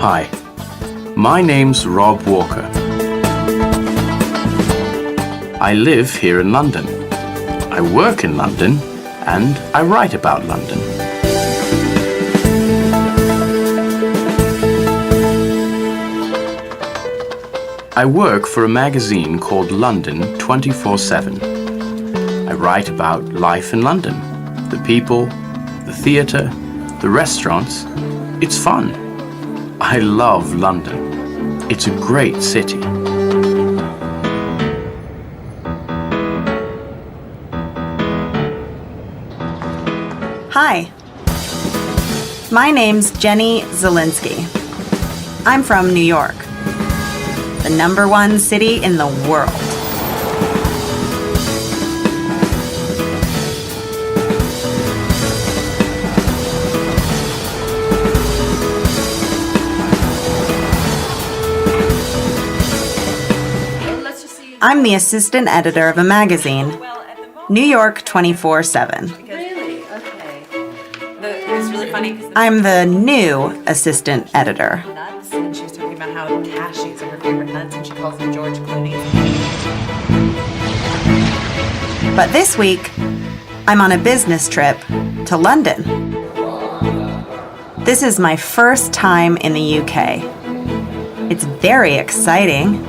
Hi, my name's Rob Walker. I live here in London. I work in London and I write about London. I work for a magazine called London 24/7. I write about life in London, the people, the theatre, the restaurants. It's fun. I love London. It's a great city. Hi, my name's Jenny Zielinski. I'm from New York, the #1 city in the world. I'm the assistant editor of a magazine, New York 24/7. I'm the new assistant editor. And she was talking about how cashews are her favorite nuts, and she calls them George Clooney. But this week, I'm on a business trip to London. This is my first time in the UK. It's very exciting.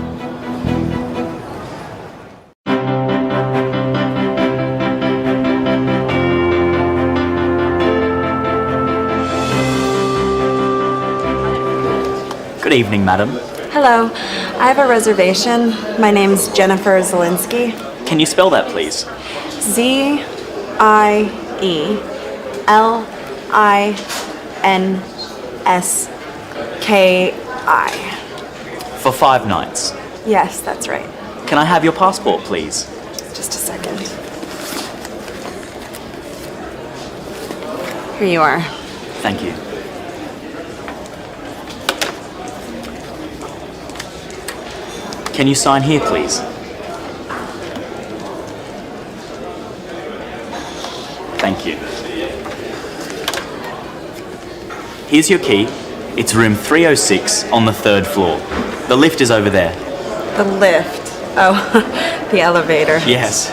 Good evening, madam. Hello, I have a reservation. My name's Jennifer Zielinski. Can you spell that, please? Zieliniski. For 5 nights. Yes, that's right. Can I have your passport, please? Just a second. Here you are. Thank you. Can you sign here, please? Thank you. Here's your key. It's room 306 on the 3rd floor. The lift is over there. The lift. Oh, the elevator. Yes.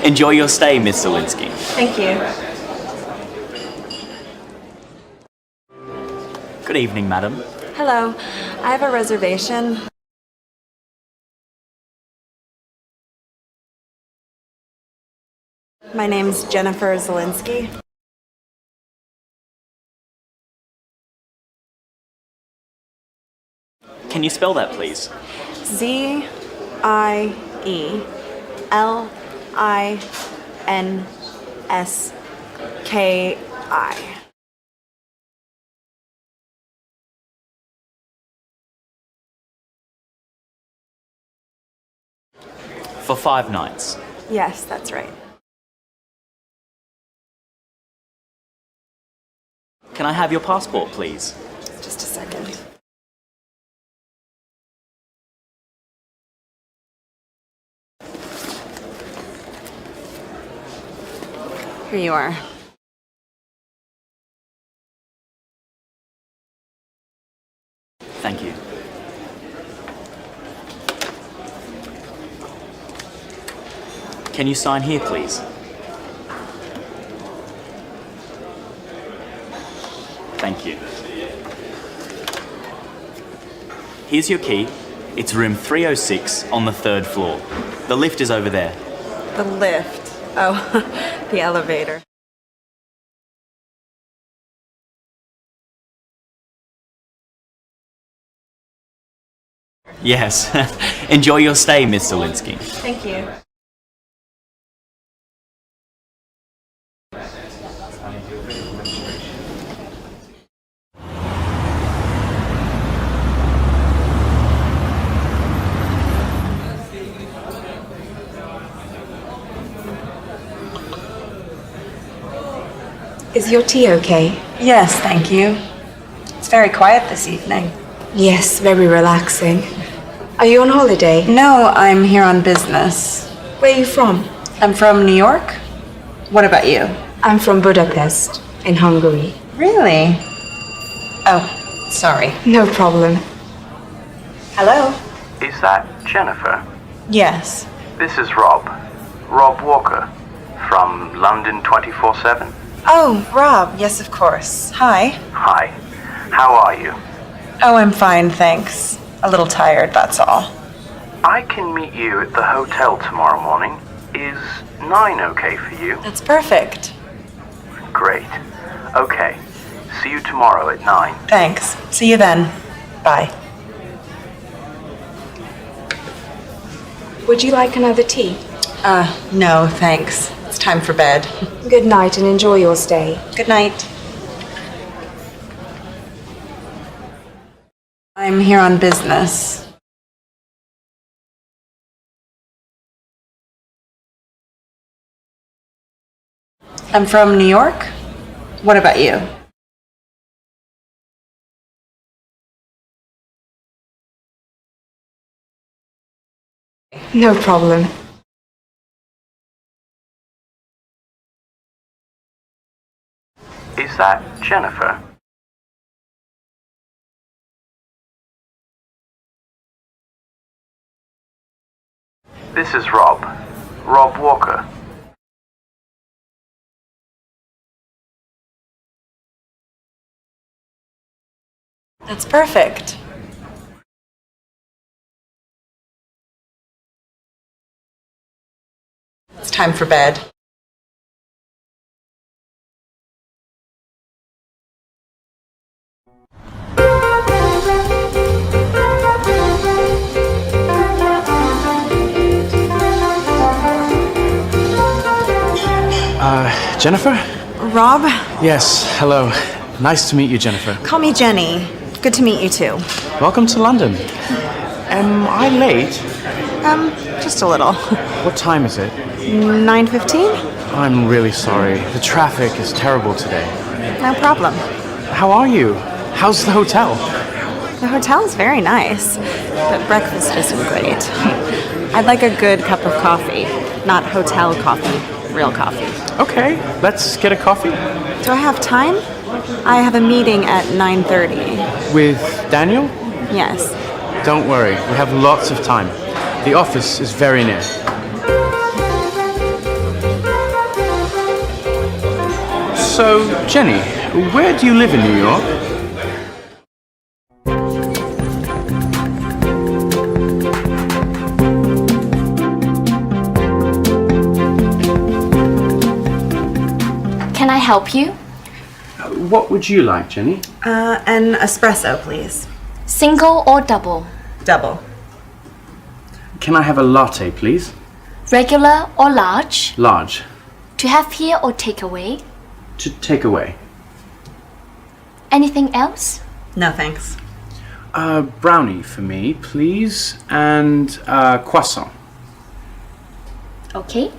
Enjoy your stay, Miss Zielinski. Thank you. Good evening, madam. Hello, I have a reservation. My name's Jennifer Zielinski. Can you spell that, please? Zieliniski. For 5 nights. Yes, that's right. Can I have your passport, please? Just a second. Here you are. Thank you. Can you sign here, please? Thank you. Here's your key. It's room 306 on the 3rd floor. The lift is over there. The lift. Oh, the elevator. Yes. Enjoy your stay, Miss Zielinski. Thank you. Is your tea okay? Yes, thank you. It's very quiet this evening. Yes, very relaxing. Are you on holiday? No, I'm here on business. Where are you from? I'm from New York. What about you? I'm from Budapest, in Hungary. Really? Oh, Sorry. No problem. Hello? Is that Jennifer? Yes. This is Rob. Rob Walker from London 24/7. Oh, Rob. Yes, of course. Hi. Hi. How are you? Oh, I'm fine, thanks. A little tired, that's all. I can meet you at the hotel tomorrow morning. Is 9 okay for you? That's perfect. Great. Okay. See you tomorrow at 9. Thanks. See you then. Bye. Would you like another tea? No, thanks. It's time for bed. Good night and enjoy your stay. Good night. I'm here on business. I'm from New York. What about you? No problem. Is that Jennifer? This is Rob. Rob Walker. That's perfect. It's time for bed. Jennifer? Rob, Yes, hello. Nice to meet you, Jennifer. call me Jenny. Good to meet you too. Welcome to London. Am I late? Just a little. What time is it? 9:15? I'm really sorry. The traffic is terrible today. No problem. How are you? How's the hotel? The hotel's very nice, but breakfast isn't great. I'd like a good cup of coffee, not hotel coffee, real coffee. Okay, let's get a coffee. Do I have time? I have a meeting at 9:30. With Daniel? Yes. Don't worry, we have lots of time. The office is very near. So, Jenny, where do you live in New York? Can I help you? What would you like, Jenny? An espresso, please. Single or double? Double. Can I have a latte, please? Regular or large? Large. To have here or take away? To take away. Anything else? No, thanks. Brownie for me, please, and croissant. Okay.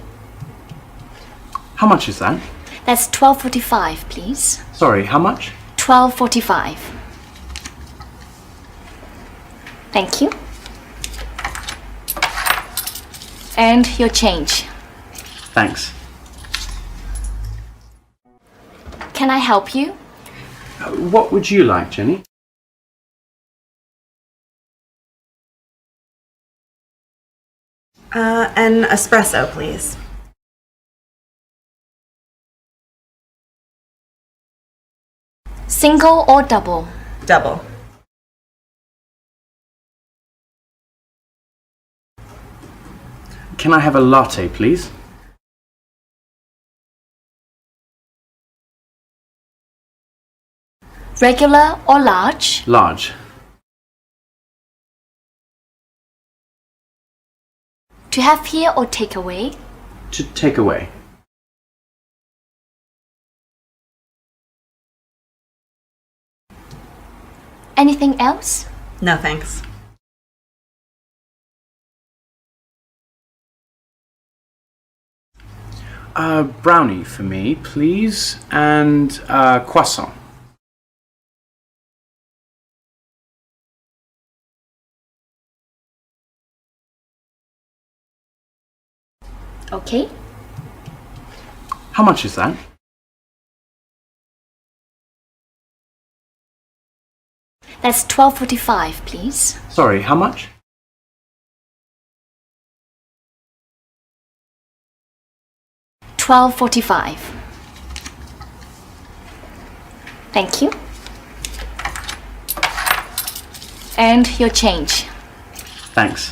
How much is that? That's $12.45, please. Sorry, how much? $12.45. Thank you. And your change. Thanks. Can I help you? What would you like, Jenny? An espresso, please. Single or double? Double. Can I have a latte, please? Regular or large? Large. To have here or take away? To take away. Anything else? No, thanks. Brownie for me, please, and croissant. Okay. How much is that? That's 12:45, please. Sorry, how much? $12.45. Thank you. And your change. Thanks.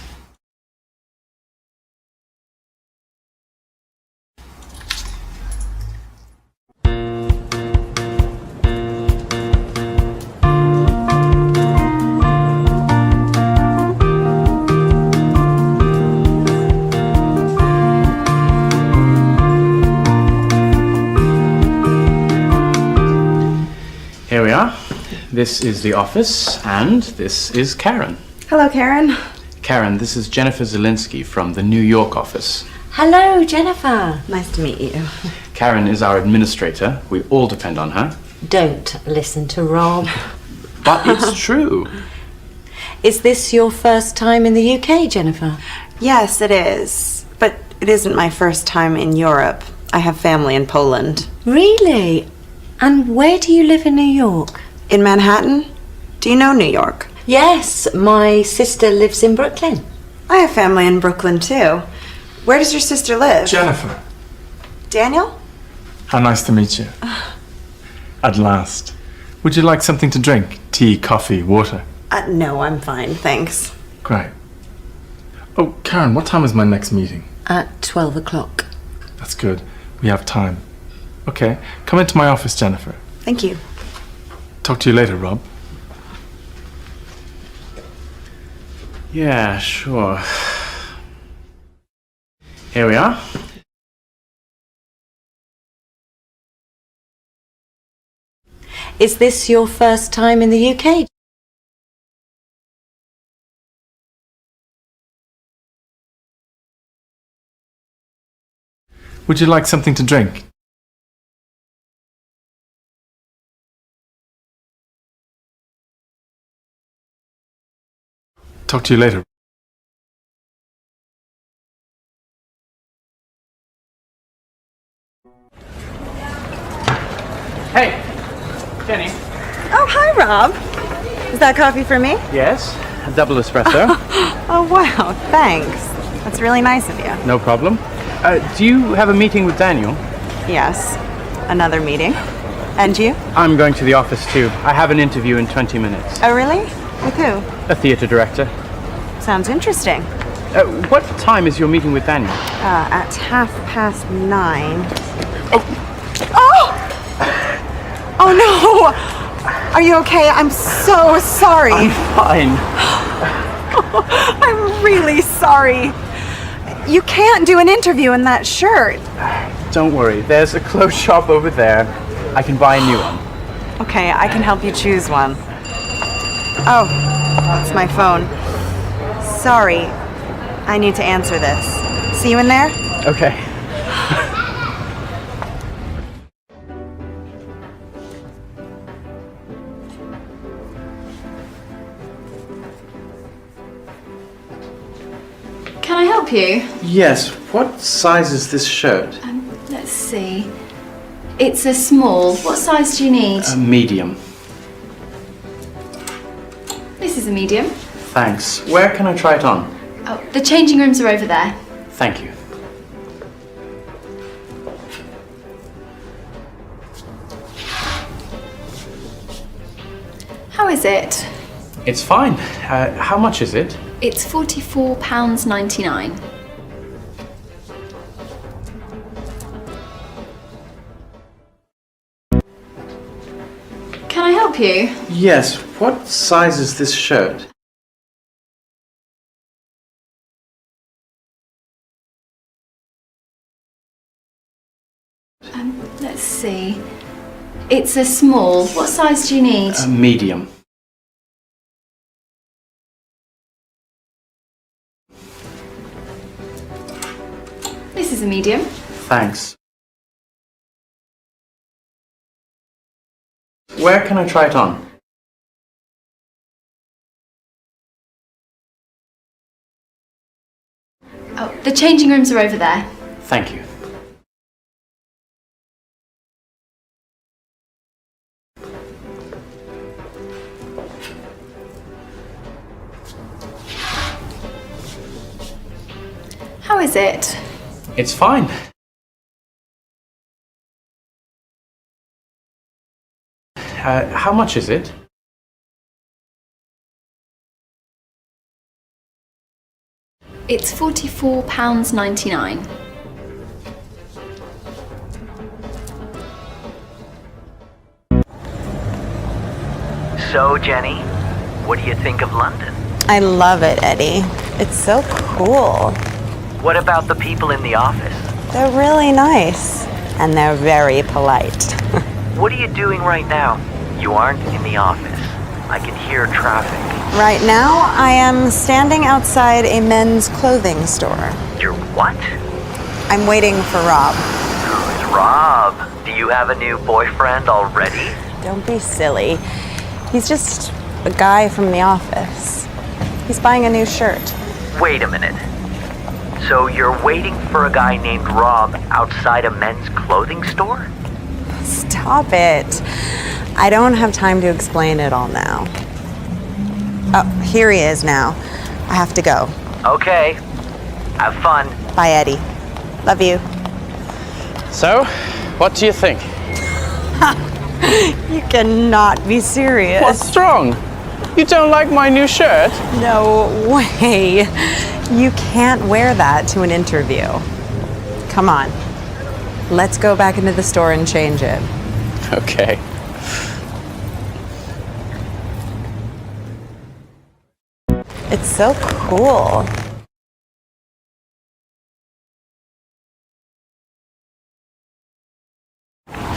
Here we are. This is the office, and this is Karen. Hello, Karen. Karen, this is Jennifer Zielinski from the New York office. Hello, Jennifer. Nice to meet you. Karen is our administrator. We all depend on her. Don't listen to Rob. But it's true. Is this your first time in the UK, Jennifer? Yes, it is. But it isn't my first time in Europe. I have family in Poland. Really? And where do you live in New York? In Manhattan? Do you know New York? Yes, my sister lives in Brooklyn. I have family in Brooklyn, too. Where does your sister live? Jennifer, Daniel? how nice to meet you. At last. Would you like something to drink? Tea, coffee, water? No, I'm fine, thanks. Great. Oh, Karen, what time is my next meeting? At 12 o'clock. That's good. We have time. Okay, come into my office, Jennifer. Thank you. Talk to you later, Rob. Yeah, sure. Here we are. Is this your first time in the UK? Would you like something to drink? Talk to you later. Hey, Jenny. Oh, hi, Rob. Is that coffee for me? Yes, a double espresso. Oh, wow, thanks. That's really nice of you. No problem. Do you have a meeting with Daniel? Yes, another meeting. And you? I'm going to the office too. I have an interview in 20 minutes. Oh, really? With who? A theatre director. Sounds interesting. What time is your meeting with Daniel? At 9:30. Oh no! Are you okay? I'm so sorry. I'm fine. I'm really sorry. You can't do an interview in that shirt. Don't worry, there's a clothes shop over there. I can buy a new one. Okay, I can help you choose one. Oh, it's my phone. Sorry, I need to answer this. See you in there? Okay. Can I help you? Yes, what size is this shirt? Let's see. It's a small. What size do you need? A medium. This is a medium. Thanks. Where can I try it on? Oh, the changing rooms are over there. Thank you. How is it? It's fine. How much is it? It's £44.99. Can I help you? Yes, what size is this shirt? Let's see. It's a small. What size do you need? A medium. This is a medium. Thanks. Where can I try it on? Oh, the changing rooms are over there. Thank you. How is it? It's fine. How much is it? It's £44.99. So, Jenny, what do you think of London? I love it, Eddie. It's so cool. What about the people in the office? They're really nice. And they're very polite. What are you doing right now? You aren't in the office. I can hear traffic. Right now, I am standing outside a men's clothing store. You're what? I'm waiting for Rob. Who's Rob? Do you have a new boyfriend already? Don't be silly. He's just a guy from the office. He's buying a new shirt. Wait a minute. So you're waiting for a guy named Rob outside a men's clothing store? Stop it. I don't have time to explain it all now. Oh, here he is now. I have to go. Okay. Have fun. Bye, Eddie. Love you. So, what do you think? You cannot be serious. What's wrong? You don't like my new shirt? No way. You can't wear that to an interview. Come on. Let's go back into the store and change it. Okay. It's so cool.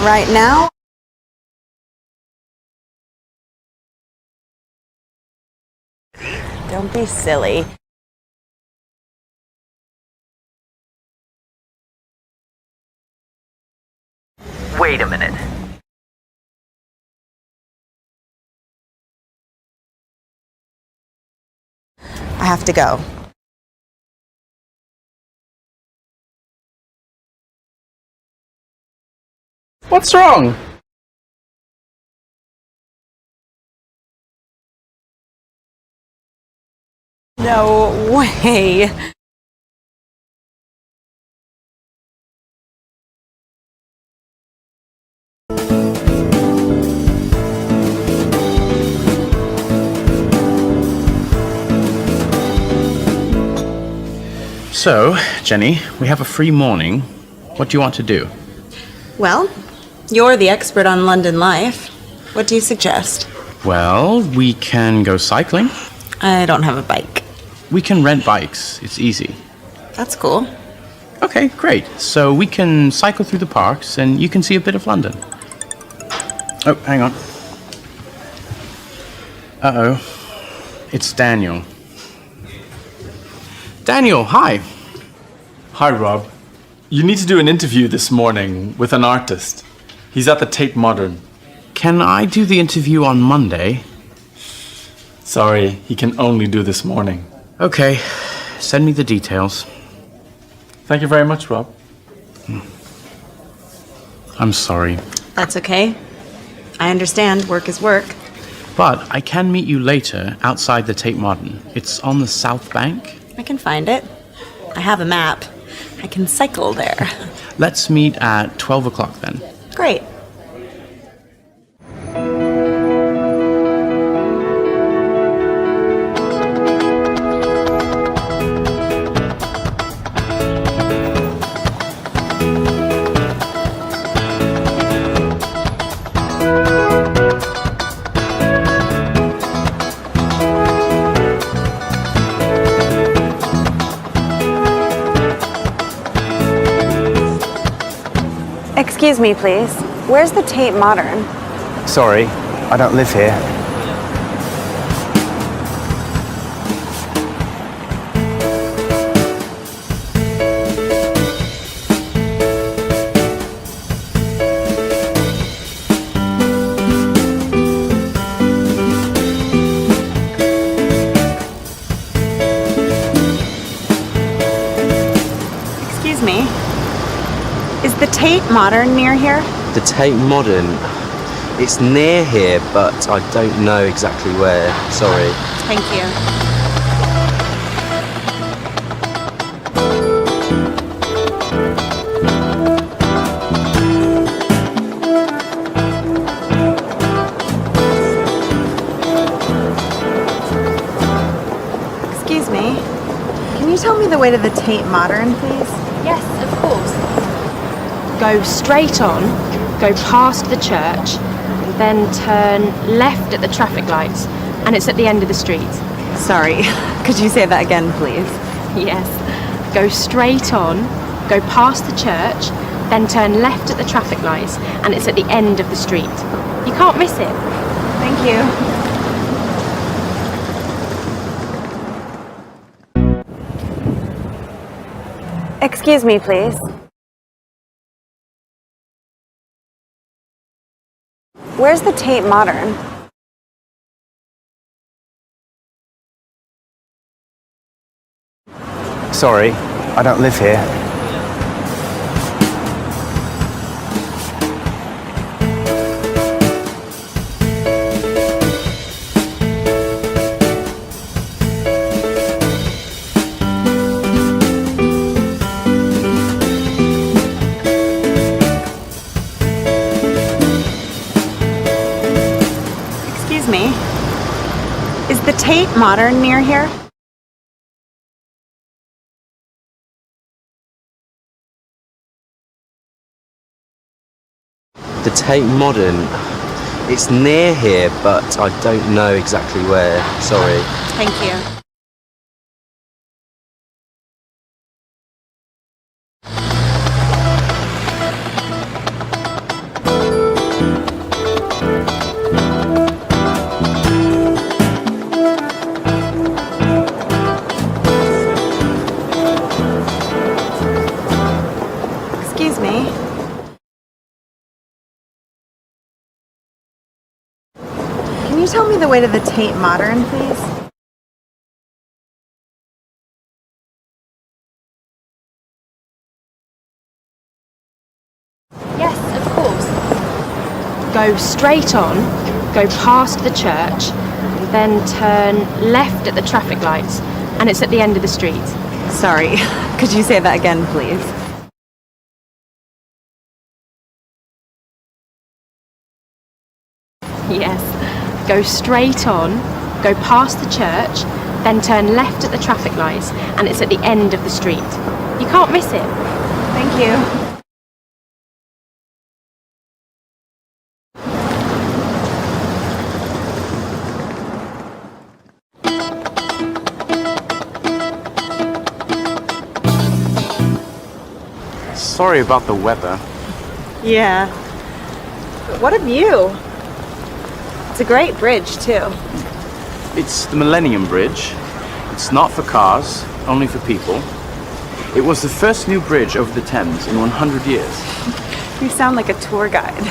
Right now, don't be silly. Wait a minute. I have to go. What's wrong? No way. So, Jenny, we have a free morning. What do you want to do? Well, you're the expert on London life. What do you suggest? Well, we can go cycling. I don't have a bike. We can rent bikes. It's easy. That's cool. Okay, great. So we can cycle through the parks and you can see a bit of London. Oh, hang on. Uh-oh. It's Daniel. Daniel, hi. Hi, Rob. You need to do an interview this morning with an artist. He's at the Tate Modern. Can I do the interview on Monday? Sorry, he can only do this morning. Okay, send me the details. Thank you very much, Rob. I'm sorry. That's okay. I understand work is work. But I can meet you later outside the Tate Modern. It's on the South Bank. I can find it. I have a map. I can cycle there. Let's meet at 12 o'clock then. Great. Excuse me, please. Where's the Tate Modern? Sorry, I don't live here. Excuse me. Is the Tate Modern near here? The Tate Modern? It's near here, but I don't know exactly where. Sorry. Thank you. you tell me the way to the Tate Modern, please? Yes, of course. Go straight on, go past the church, and then turn left at the traffic lights, and it's at the end of the street. Sorry, could you say that again, please? Yes. Go straight on, go past the church, then turn left at the traffic lights, and it's at the end of the street. You can't miss it. Thank you. Excuse me, please. Where's the Tate Modern? Sorry, I don't live here. Excuse me. Is the Tate Modern near here? The Tate Modern, it's near here, but I don't know exactly where. Sorry. Thank you. Excuse me. Can you tell me the way to the Tate Modern, please? Yes, of course. Go straight on, go past the church, and then turn left at the traffic lights, and it's at the end of the street. Sorry, could you say that again, please? Yes. Go straight on, go past the church, then turn left at the traffic lights, and it's at the end of the street. You can't miss it. Thank you. Sorry about the weather. Yeah. But what a view. It's a great bridge, too. It's the Millennium Bridge. It's not for cars, only for people. It was the first new bridge over the Thames in 100 years. You sound like a tour guide.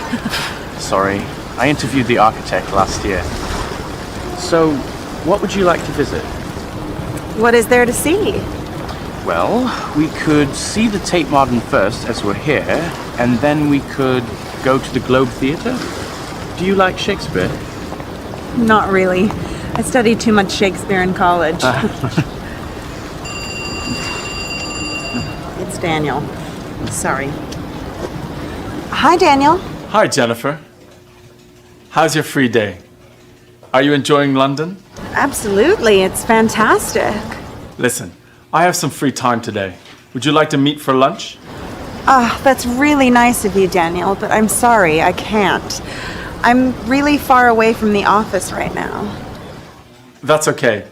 Sorry, I interviewed the architect last year. So, what would you like to visit? What is there to see? Well, we could see the Tate Modern first as we're here, and then we could go to the Globe Theatre. Do you like Shakespeare? Not really. I studied too much Shakespeare in college. It's Daniel. Sorry. Hi, Daniel. Hi, Jennifer. How's your free day? Are you enjoying London? Absolutely. It's fantastic. Listen, I have some free time today. Would you like to meet for lunch? That's really nice of you, Daniel, but I'm sorry, I can't. I'm really far away from the office right now. That's okay.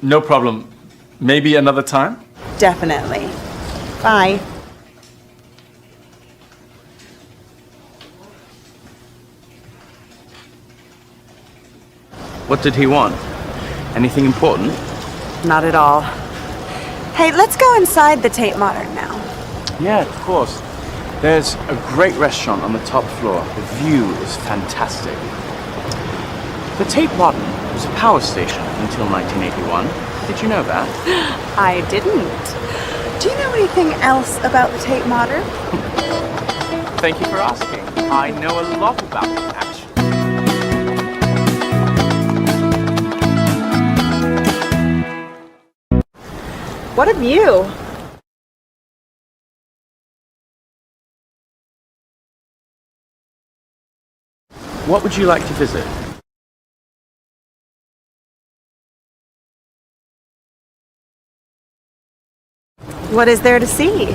No problem. Maybe another time? Definitely. Bye. What did he want? Anything important? Not at all. Hey, let's go inside the Tate Modern now. Yeah, of course. There's a great restaurant on the top floor. The view is fantastic. The Tate Modern was a power station until 1981. Did you know that? I didn't. Do you know anything else about the Tate Modern? Thank you for asking. I know a lot about it, actually. What a view! What would you like to visit? What is there to see?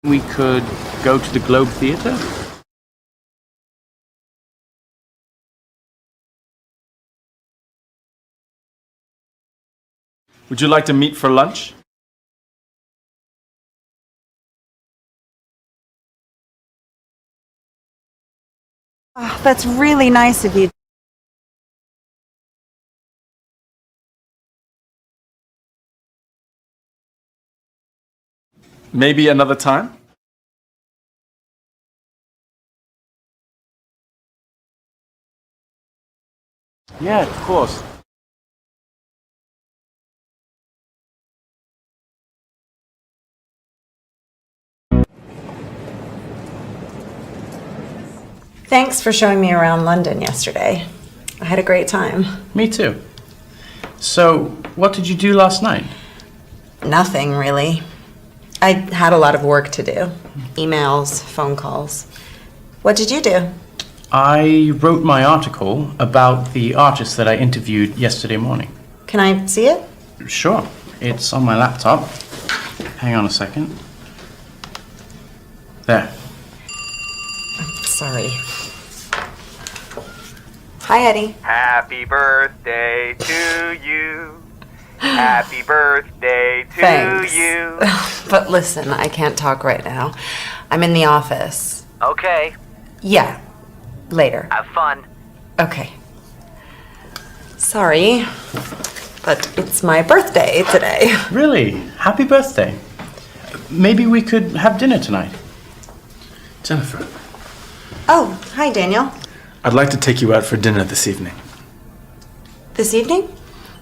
We could go to the Globe Theatre? Would you like to meet for lunch? Oh, that's really nice of you. Maybe another time? Yeah, of course. Thanks for showing me around London yesterday. I had a great time. Me too. So, what did you do last night? Nothing, really. I had a lot of work to do. Emails, phone calls. What did you do? I wrote my article about the artist that I interviewed yesterday morning. Can I see it? Sure. It's on my laptop. Hang on a second. There. Sorry. Hi, Eddie. Happy birthday to you. Happy birthday to Thanks. you. But listen, I can't talk right now. I'm in the office. Okay, Yeah, later. have fun. Okay. Sorry, but it's my birthday today. Really? Happy birthday. Maybe we could have dinner tonight. Jennifer, Oh, hi, Daniel. I'd like to take you out for dinner this evening. This evening?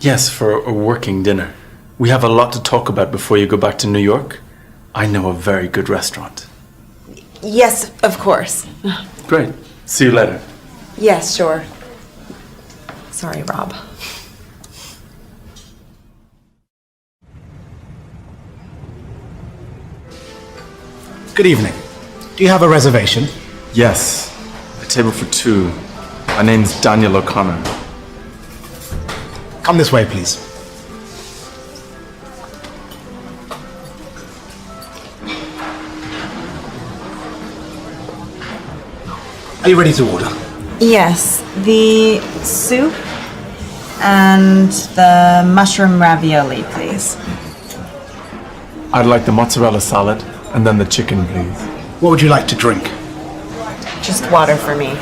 Yes, for a working dinner. We have a lot to talk about before you go back to New York. I know a very good restaurant. Yes, of course. Great. See you later. Yes, sure. Sorry, Rob. Good evening. Do you have a reservation? Yes. A table for two. My name's Daniel O'Connor. Come this way, please. Are you ready to order? Yes, the soup and the mushroom ravioli, please. I'd like the mozzarella salad and then the chicken, please. What would you like to drink? Just water for me.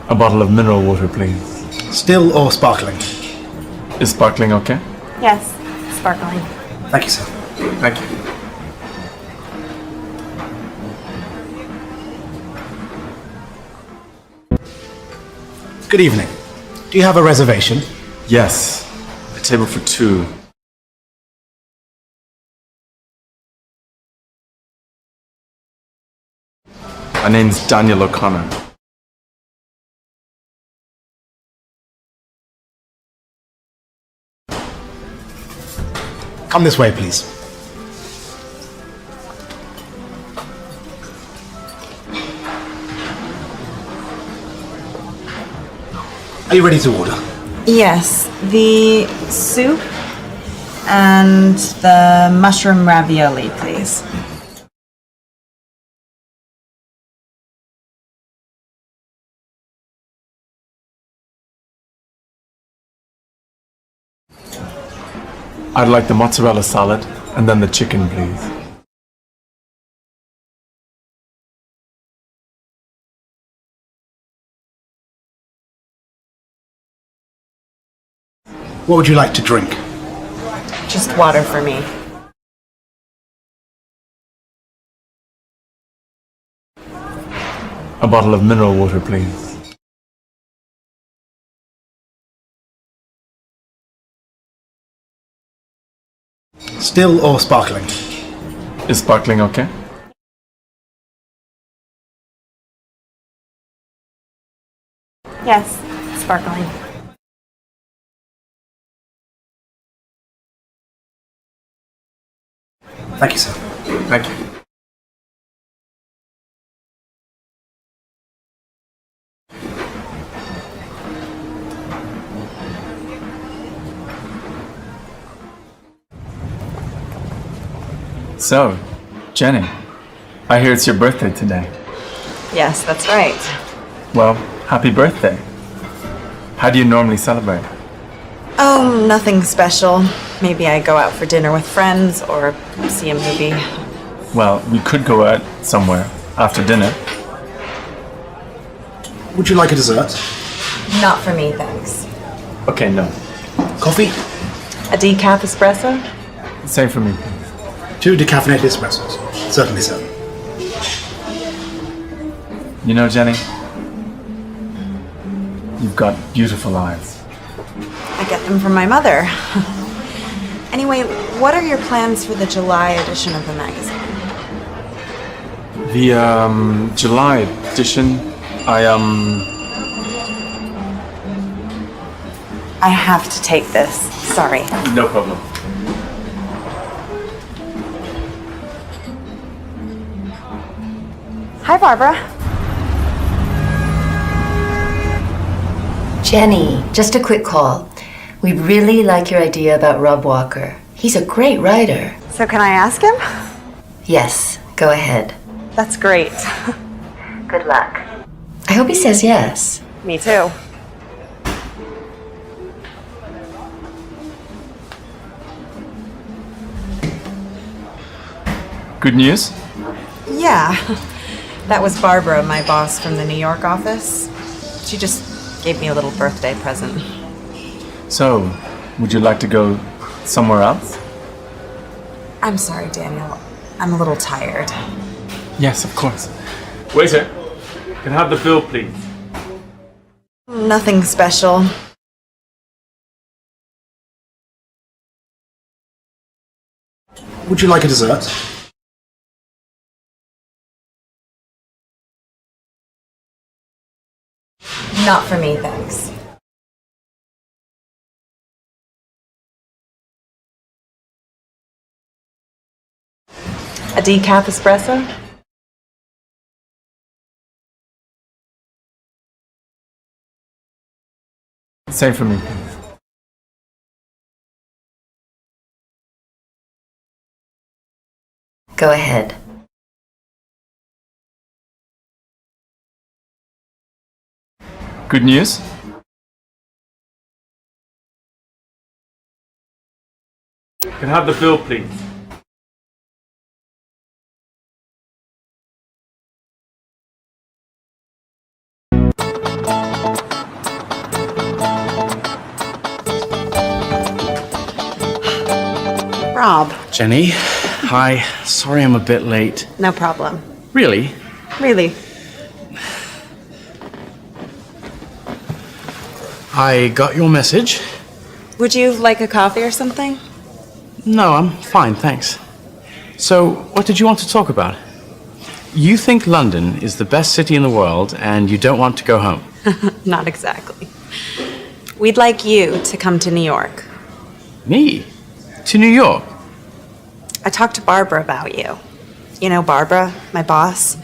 A bottle of mineral water, please. Still or sparkling? Is sparkling okay? Yes, sparkling. Thank you, sir. Thank you. Good evening. Do you have a reservation? Yes. A table for two. My name's Daniel O'Connor. Come this way, please. Are you ready to order? Yes, the soup and the mushroom ravioli, please. I'd like the mozzarella salad and then the chicken, please. What would you like to drink? Just water for me. A bottle of mineral water, please. Still or sparkling? Is sparkling okay? Yes, sparkling. Thank you, sir. Thank you. So, Jenny, I hear it's your birthday today. Yes, that's right. Well, happy birthday. How do you normally celebrate? Oh, nothing special. Maybe I go out for dinner with friends or see a movie. Well, we could go out somewhere after dinner. Would you like a dessert? Not for me, thanks. Okay, no. Coffee? A decaf espresso? Same for me. 2 decaffeinated espressos. Certainly, sir. You know, Jenny, you've got beautiful eyes. I get them from my mother. Anyway, what are your plans for the July edition of the magazine? The, July edition, I have to take this. Sorry. No problem. Hi, Barbara. Jenny, just a quick call. We really like your idea about Rob Walker. He's a great writer. So can I ask him? Yes, go ahead. That's great. Good luck. I hope he says yes. Me too. Good news? Yeah. That was Barbara, my boss from the New York office. She just gave me a little birthday present. So, would you like to go somewhere else? I'm sorry, Daniel. I'm a little tired. Yes, of course. Waiter, can I have the bill, please? Nothing special. Would you like a dessert? Not for me, thanks. A decaf espresso? Same for me, please. Go ahead. Good news? Can I have the bill, please? Rob. Jenny, hi. Sorry I'm a bit late. No problem. Really? Really. I got your message. Would you like a coffee or something? No, I'm fine, thanks. So, what did you want to talk about? You think London is the best city in the world and you don't want to go home. Not exactly. We'd like you to come to New York. Me? To New York? I talked to Barbara about you. You know Barbara, my boss?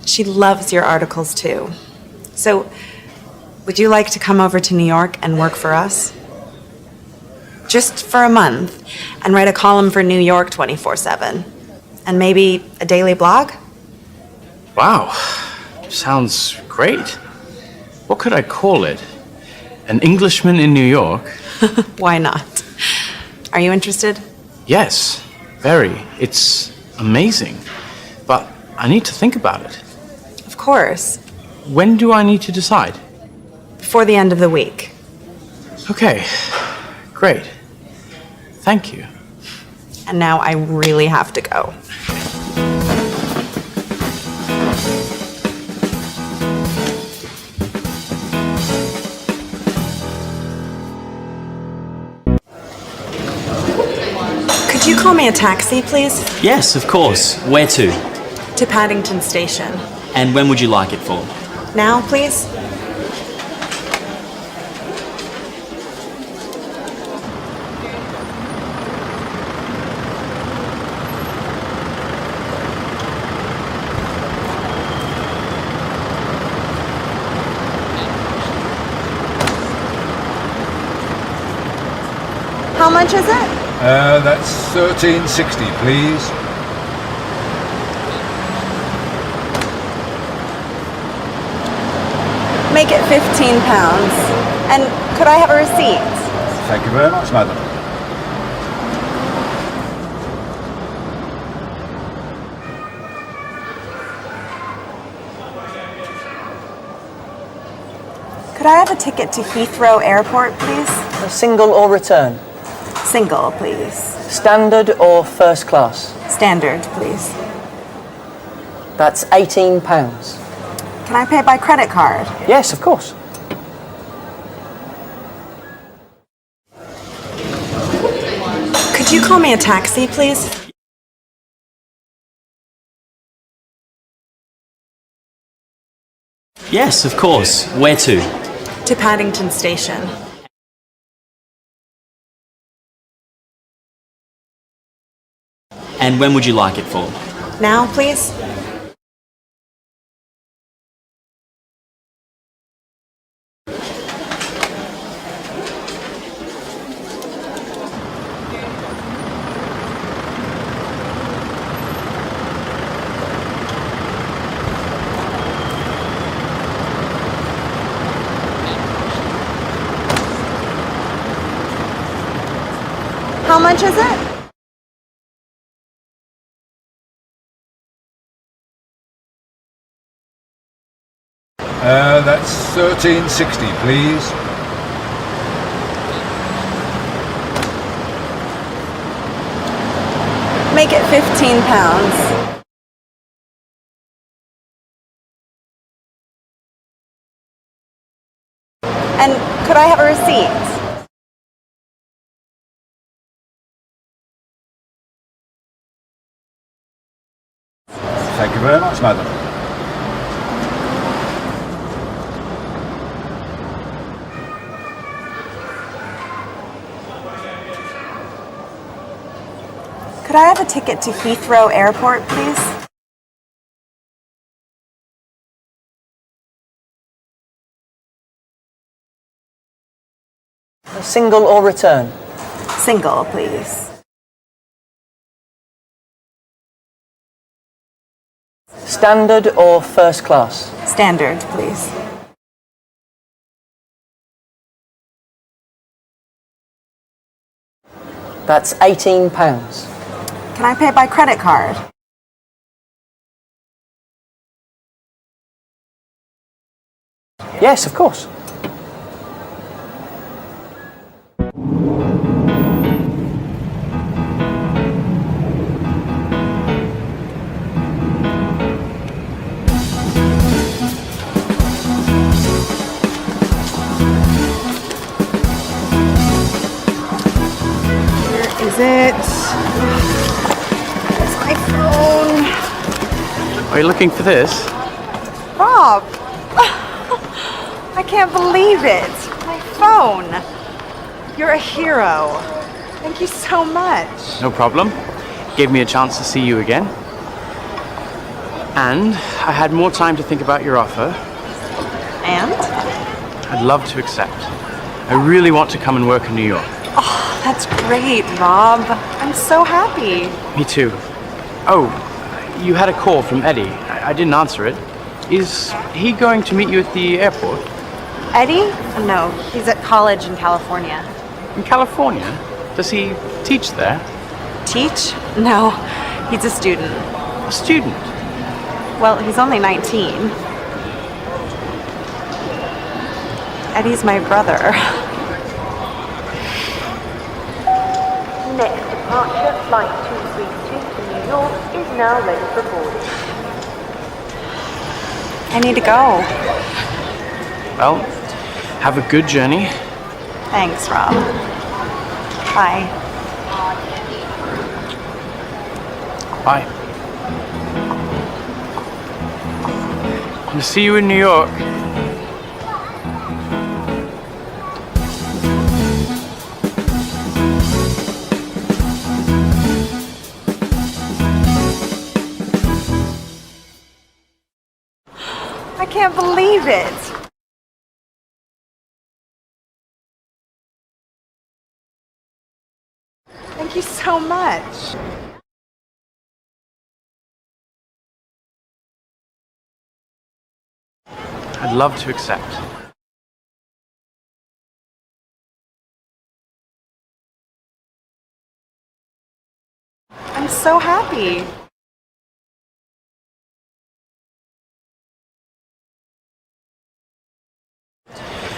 She loves your articles too. So, would you like to come over to New York and work for us? Just for a month, and write a column for New York 24/7. And maybe a daily blog? Wow, sounds great. What could I call it? An Englishman in New York? Why not? Are you interested? Yes, very. It's amazing. But I need to think about it. Of course. When do I need to decide? Before the end of the week. Okay, great. Thank you. And now I really have to go. Could you call me a taxi, please? Yes, of course. Where to? To Paddington Station. And when would you like it for? Now, please? How much is it? That's $13.60, please. Make it £15. And could I have a receipt? Thank you very much, madam. Could I have a ticket to Heathrow Airport, please? A single or return? Single, please. Standard or first class? Standard, please. That's £18. Can I pay by credit card? Yes, of course. Could you call me a taxi, please? Yes, of course. Where to? To Paddington Station. And when would you like it for? Now, please? How much is it? That's £13.60, please. Make it £15. And could I have a receipt? Thank you very much, madam. Could I have a ticket to Heathrow Airport, please? A single or return? Single, please. Standard or first class? Standard, please. That's £18. Can I pay by credit card? Yes, of course. Is it? Where's my phone? Are you looking for this? Rob! I can't believe it! My phone! You're a hero. Thank you so much. No problem. Gave me a chance to see you again. And I had more time to think about your offer. And? I'd love to accept. I really want to come and work in New York. Oh, that's great, Rob. I'm so happy. Me too. Oh, you had a call from Eddie. I didn't answer it. Is he going to meet you at the airport? Eddie? No, he's at college in California. In California? Does he teach there? Teach? No, he's a student. A student? Well, he's only 19. Eddie's my brother. Next departure, flight 232 to New York is now ready for boarding. I need to go. Well, have a good journey. Thanks, Rob. Bye. Bye. I'll see you in New York. I can't believe it. Thank you so much. I'd love to accept. I'm so happy.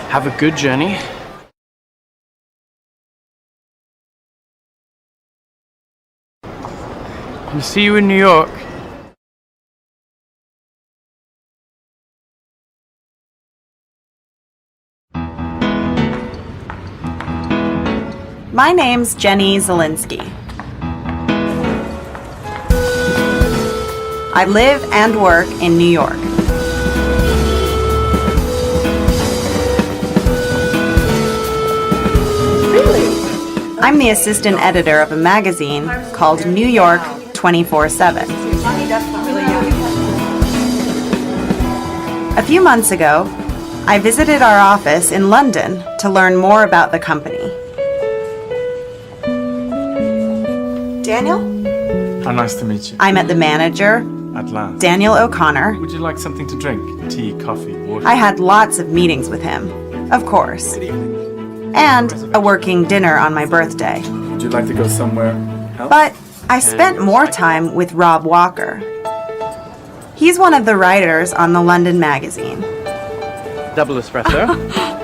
Have a good journey. And see you in New York. My name's Jenny Zielinski. I live and work in New York. Really? I'm the assistant editor of a magazine called New York 24/7. A few months ago, I visited our office in London to learn more about the company. Daniel? How nice to meet you. I met the manager, At last. Daniel O'Connor. Would you like something to drink? Tea, coffee, water? I had lots of meetings with him, of course. And a working dinner on my birthday. Would you like to go somewhere else? But I spent more time with Rob Walker. He's one of the writers on the London magazine. Double espresso.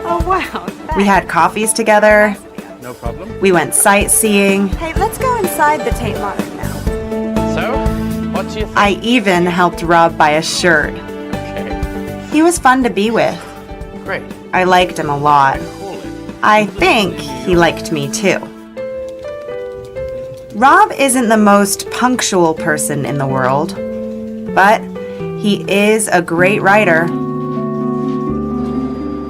Oh, wow. We had coffees together. No problem. We went sightseeing. Hey, let's go inside the Tate Modern now. So, what do you think? I even helped Rob buy a shirt. Okay. He was fun to be with. Great. I liked him a lot. I think he liked me too. Rob isn't the most punctual person in the world, but he is a great writer.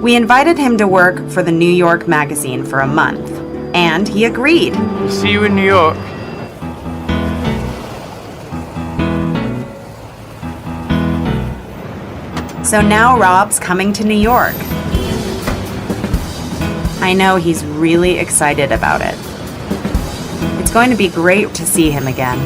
We invited him to work for the New York magazine for a month, and he agreed. See you in New York. So now Rob's coming to New York. I know he's really excited about it. It's going to be great to see him again.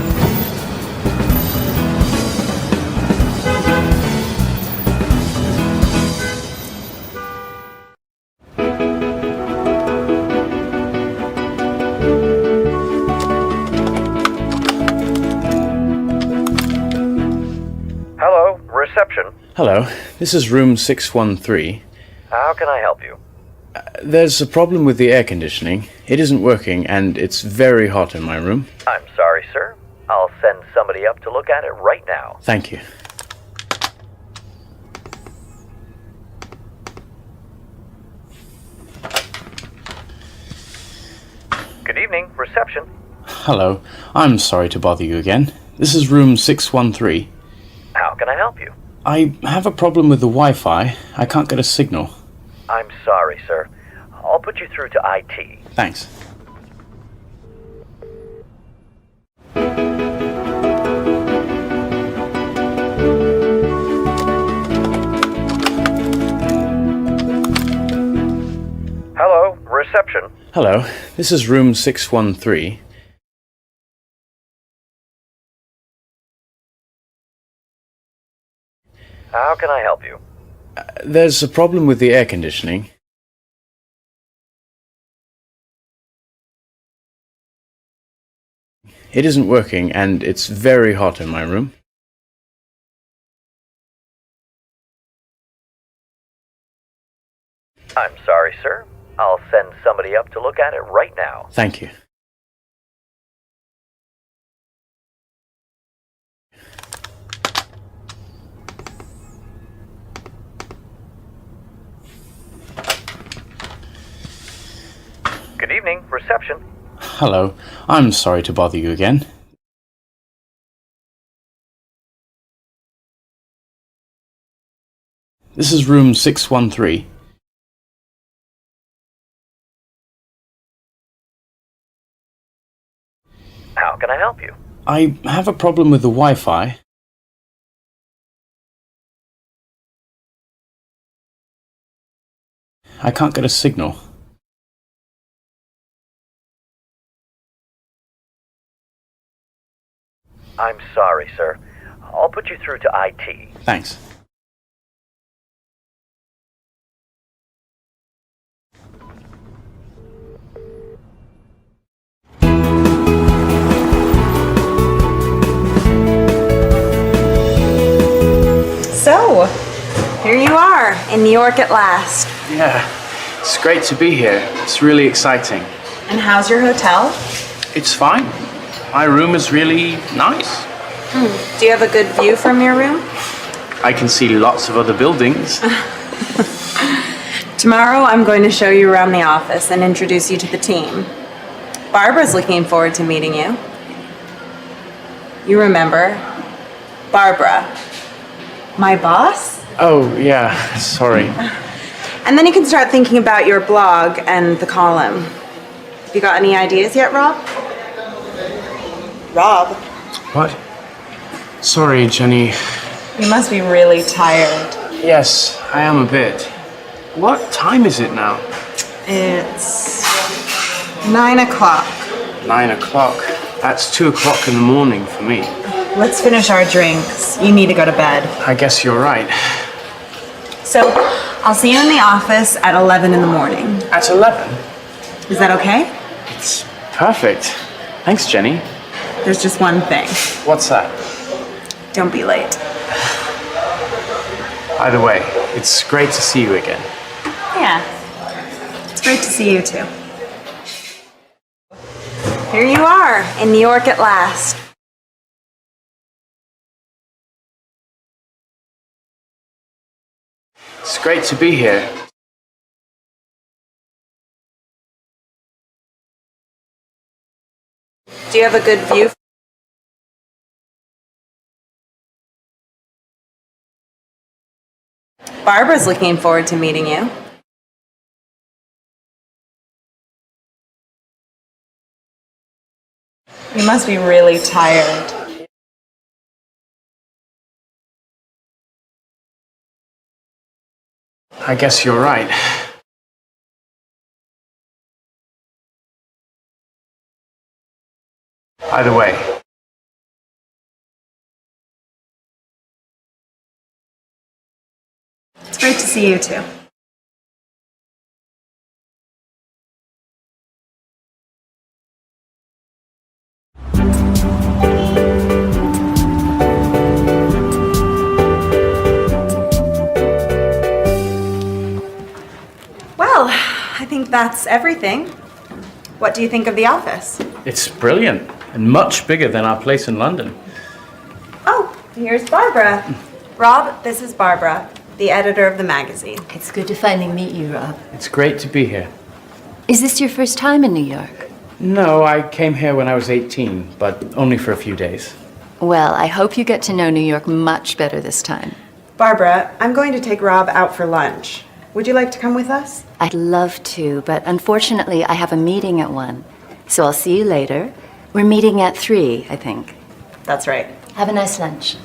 Hello, reception. Hello, this is room 613. How can I help you? There's a problem with the air conditioning. It isn't working, and it's very hot in my room. I'm sorry, sir. I'll send somebody up to look at it right now. Thank you. Good evening, reception. Hello, I'm sorry to bother you again. This is room 613. How can I help you? I have a problem with the Wi-Fi. I can't get a signal. I'm sorry, sir. I'll put you through to IT. Thanks. Hello, reception. Hello, this is room 613. How can I help you? There's a problem with the air conditioning. It isn't working, and it's very hot in my room. I'm sorry, sir. I'll send somebody up to look at it right now. Thank you. Good evening, reception. Hello, I'm sorry to bother you again. This is room 613. How can I help you? I have a problem with the Wi-Fi. I can't get a signal. I'm sorry, sir. I'll put you through to IT. Thanks. in New York at last. Yeah, it's great to be here. It's really exciting. And how's your hotel? It's fine. My room is really nice. Do you have a good view from your room? I can see lots of other buildings. Tomorrow I'm going to show you around the office and introduce you to the team. Barbara's looking forward to meeting you. You remember? Barbara. My boss? Oh, yeah, sorry. And then you can start thinking about your blog and the column. Have you got any ideas yet, Rob? Rob? What? Sorry, Jenny. You must be really tired. Yes, I am a bit. What time is it now? It's 9 o'clock. 9 o'clock. That's 2 o'clock in the morning for me. Let's finish our drinks. You need to go to bed. I guess you're right. So, I'll see you in the office at 11 in the morning. At 11? Is that okay? It's perfect. Thanks, Jenny. There's just one thing. What's that? Don't be late. Either way, it's great to see you again. Yeah. It's great to see you too. Here you are, in New York at last. It's great to be here. Do you have a good view? Barbara's looking forward to meeting you. You must be really tired. I guess you're right. Either way. It's great to see you too. Well, I think that's everything. What do you think of the office? It's brilliant and much bigger than our place in London. Oh, here's Barbara. Rob, this is Barbara, the editor of the magazine. It's good to finally meet you, Rob. It's great to be here. Is this your first time in New York? No, I came here when I was 18, but only for a few days. Well, I hope you get to know New York much better this time. Barbara, I'm going to take Rob out for lunch. Would you like to come with us? I'd love to, but unfortunately I have a meeting at 1. So I'll see you later. We're meeting at 3, I think. That's right. Have a nice lunch.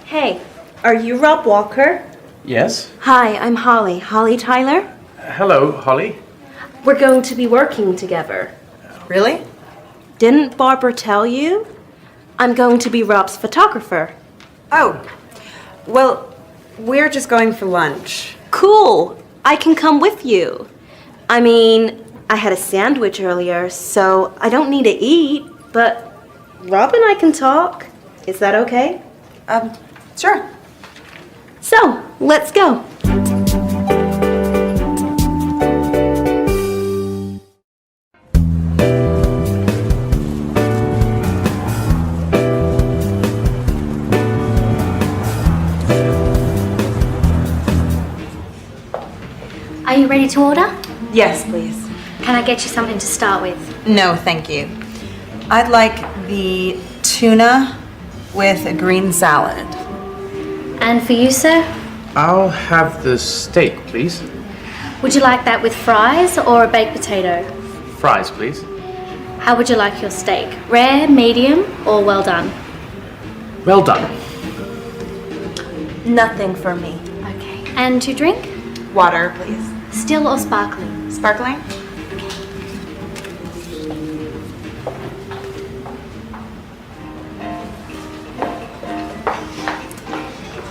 Hey, are you Rob Walker? Yes? Hi, I'm Holly. Holly Tyler. Hello, Holly. We're going to be working together. Really? Didn't Barbara tell you? I'm going to be Rob's photographer. Oh, well, we're just going for lunch. Cool. I can come with you. I mean, I had a sandwich earlier, so I don't need to eat, but Rob and I can talk. Is that okay? Sure. So, let's go. Are you ready to order? Yes, please. Can I get you something to start with? No, thank you. I'd like the tuna with a green salad. And for you, sir? I'll have the steak, please. Would you like that with fries or a baked potato? Fries, please. How would you like your steak? Rare, medium, or well done? Well done. Nothing for me. Okay. And to drink? Water, please. Still or sparkling? Sparkling?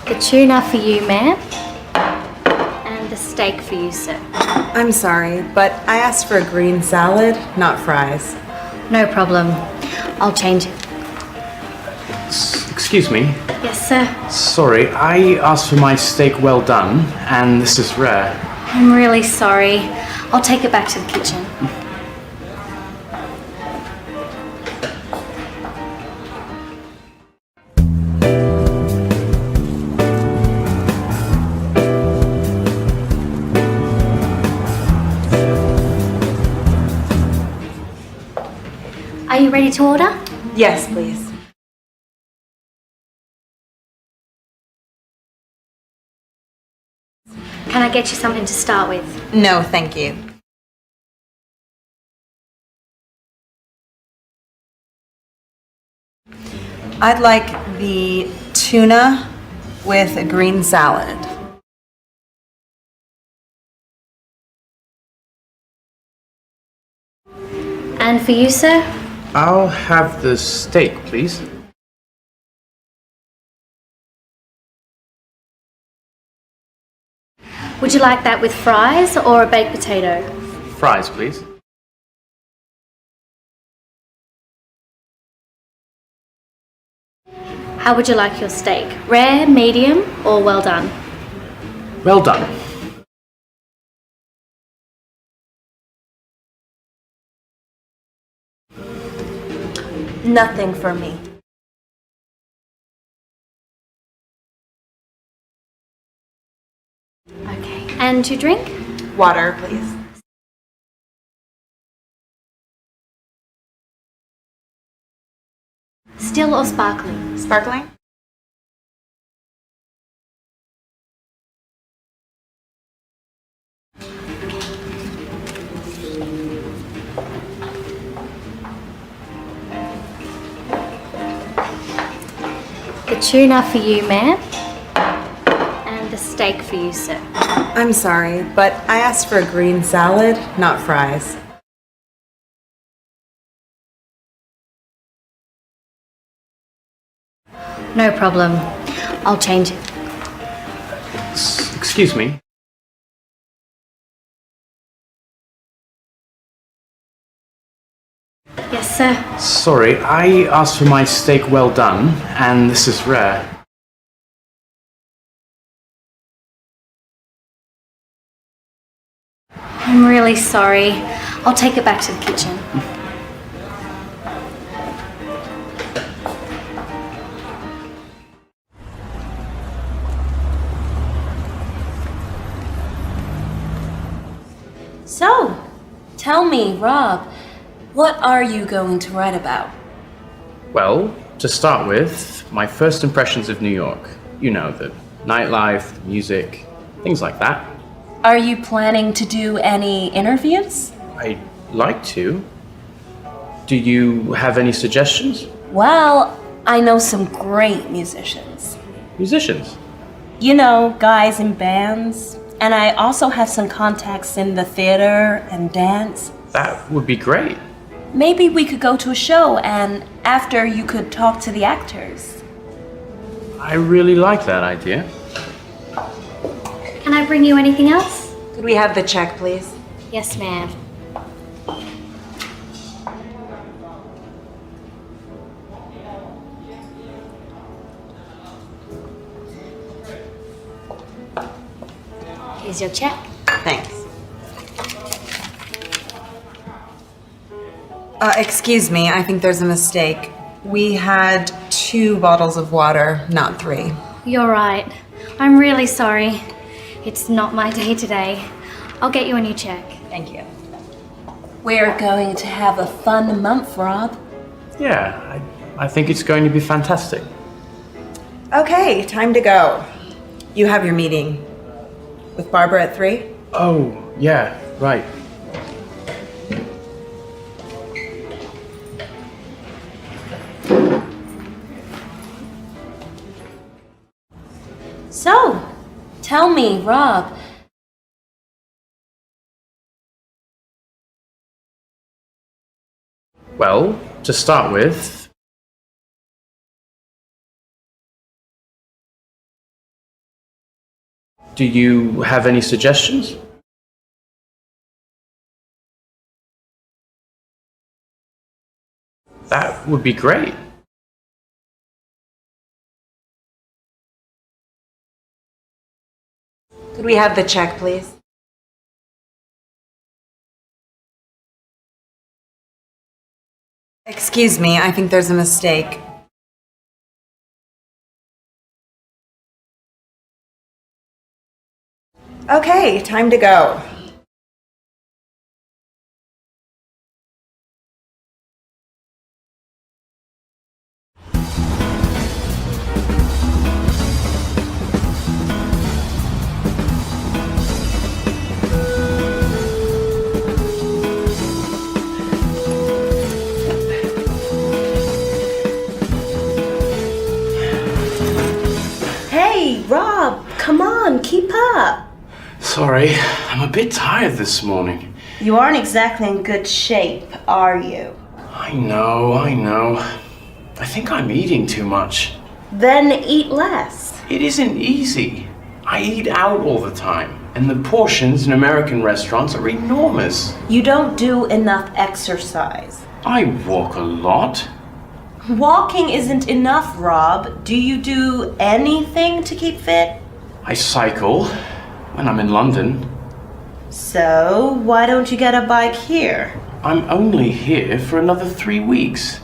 The tuna for you, ma'am. And the steak for you, sir. I'm sorry, but I asked for a green salad, not fries. No problem. I'll change it. Excuse me. Yes, sir. Sorry, I asked for my steak well done, and this is rare. I'm really sorry. I'll take it back to the kitchen. Are you ready to order? Yes, please. Can I get you something to start with? No, thank you. I'd like the tuna with a green salad. And for you, sir? I'll have the steak, please. Would you like that with fries or a baked potato? Fries, please. How would you like your steak? Rare, medium, or well done? Well done. Nothing for me. Okay. And to drink? Water, please. Still or sparkling? Sparkling? The tuna for you, ma'am. And the steak for you, sir. I'm sorry, but I asked for a green salad, not fries. No problem. I'll change it. Excuse me. Yes, sir. Sorry, I asked for my steak well done, and this is rare. I'm really sorry. I'll take it back to the kitchen. So, tell me, Rob, what are you going to write about? Well, to start with, my first impressions of New York. You know, the nightlife, the music, things like that. Are you planning to do any interviews? I'd like to. Do you have any suggestions? Well, I know some great musicians. Musicians? You know, guys in bands. And I also have some contacts in the theater and dance. That would be great. Maybe we could go to a show and after you could talk to the actors. I really like that idea. Can I bring you anything else? Could we have the check, please? Yes, ma'am. Here's your check. Thanks. Excuse me, I think there's a mistake. We had 2 bottles of water, not 3. You're right. I'm really sorry. It's not my day today. I'll get you a new check. Thank you. We're going to have a fun month, Rob. Yeah, I think it's going to be fantastic. Okay, time to go. You have your meeting with Barbara at 3? Oh, yeah, right. So, tell me, Rob. Well, to start with, do you have any suggestions? That would be great. Could we have the check, please? Excuse me, I think there's a mistake. Okay, time to go. Hey, Rob, come on, keep up. Sorry, I'm a bit tired this morning. You aren't exactly in good shape, are you? I know. I think I'm eating too much. Then eat less. It isn't easy. I eat out all the time, and the portions in American restaurants are enormous. You don't do enough exercise. I walk a lot. Walking isn't enough, Rob. Do you do anything to keep fit? I cycle when I'm in London. So, why don't you get a bike here? I'm only here for another 3 weeks.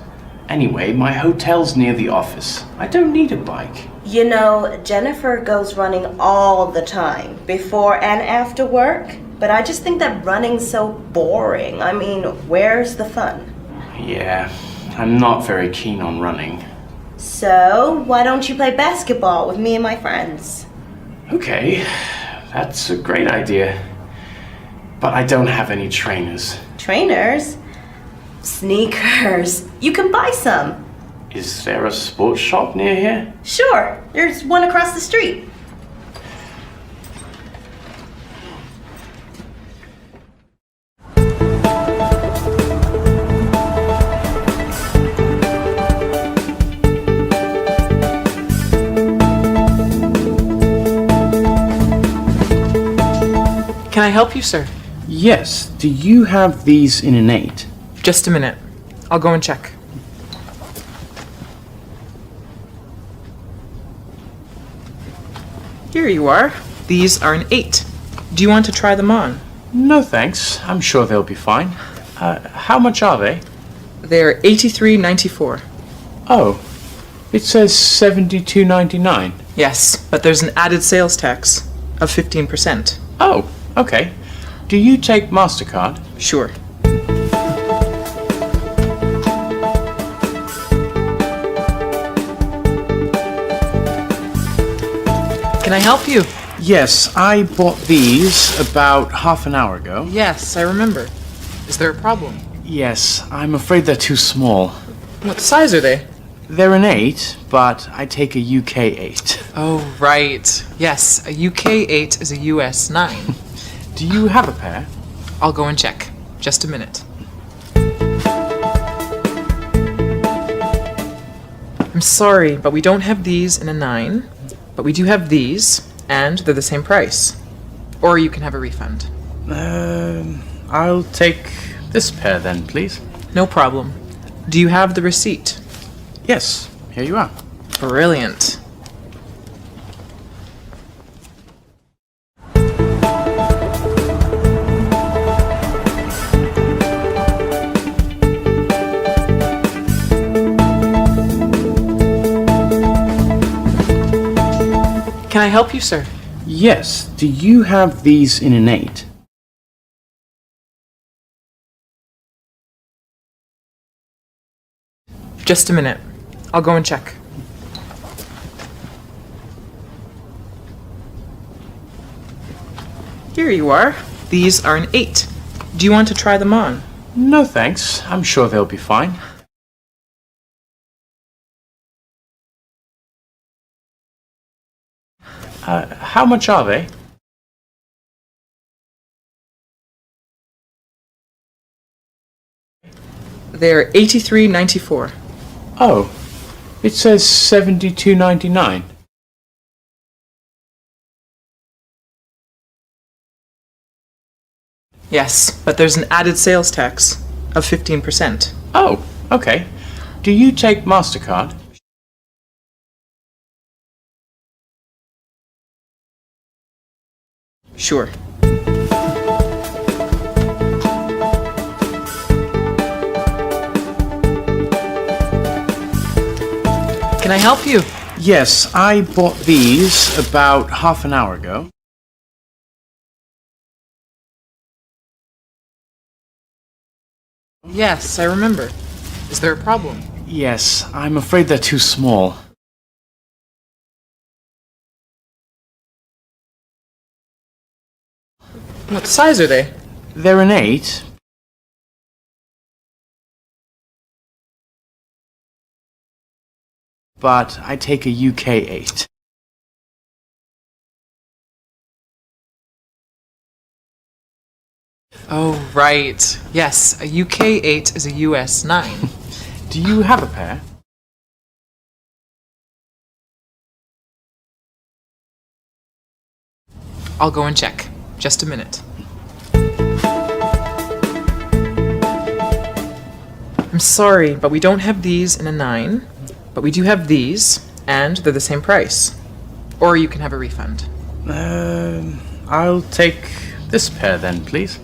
Anyway, my hotel's near the office. I don't need a bike. You know, Jennifer goes running all the time, before and after work. But I just think that running's so boring. I mean, where's the fun? Yeah, I'm not very keen on running. So, why don't you play basketball with me and my friends? Okay, that's a great idea. But I don't have any trainers. Trainers? Sneakers. You can buy some. Is there a sports shop near here? Sure, there's one across the street. Can I help you, sir? Yes. Do you have these in innate? Just a minute. I'll go and check. Here you are. These are an 8. Do you want to try them on? No, thanks. I'm sure they'll be fine. How much are they? They're $83.94. Oh, it says $72.99. Yes, but there's an added sales tax of 15%. Oh, okay. Do you take MasterCard? Sure. Can I help you? Yes, I bought these about half an hour ago. Yes, I remember. Is there a problem? Yes, I'm afraid they're too small. What size are they? They're an 8, but I take a UK 8. Oh, right. Yes, a UK 8 is a US 9. Do you have a pair? I'll go and check. Just a minute. I'm sorry, but we don't have these in a 9. But we do have these, and they're the same price. Or you can have a refund. I'll take this pair then, please. No problem. Do you have the receipt? Yes, here you are. Brilliant. Can I help you, sir? Yes. Do you have these in innate? Just a minute. I'll go and check. Here you are. These are an 8. Do you want to try them on? No, thanks. I'm sure they'll be fine. How much are they? They're $83.94. Oh, it says $72.99. Yes, but there's an added sales tax of 15%. Oh, okay. Do you take MasterCard? Sure. Can I help you? Yes, I bought these about half an hour ago. Yes, I remember. Is there a problem? Yes, I'm afraid they're too small. What size are they? They're an 8. But I take a UK 8. Oh, right. Yes, a UK 8 is a US 9. Do you have a pair? I'll go and check. Just a minute. I'm sorry, but we don't have these in a 9. But we do have these, and they're the same price. Or you can have a refund. I'll take this pair then, please.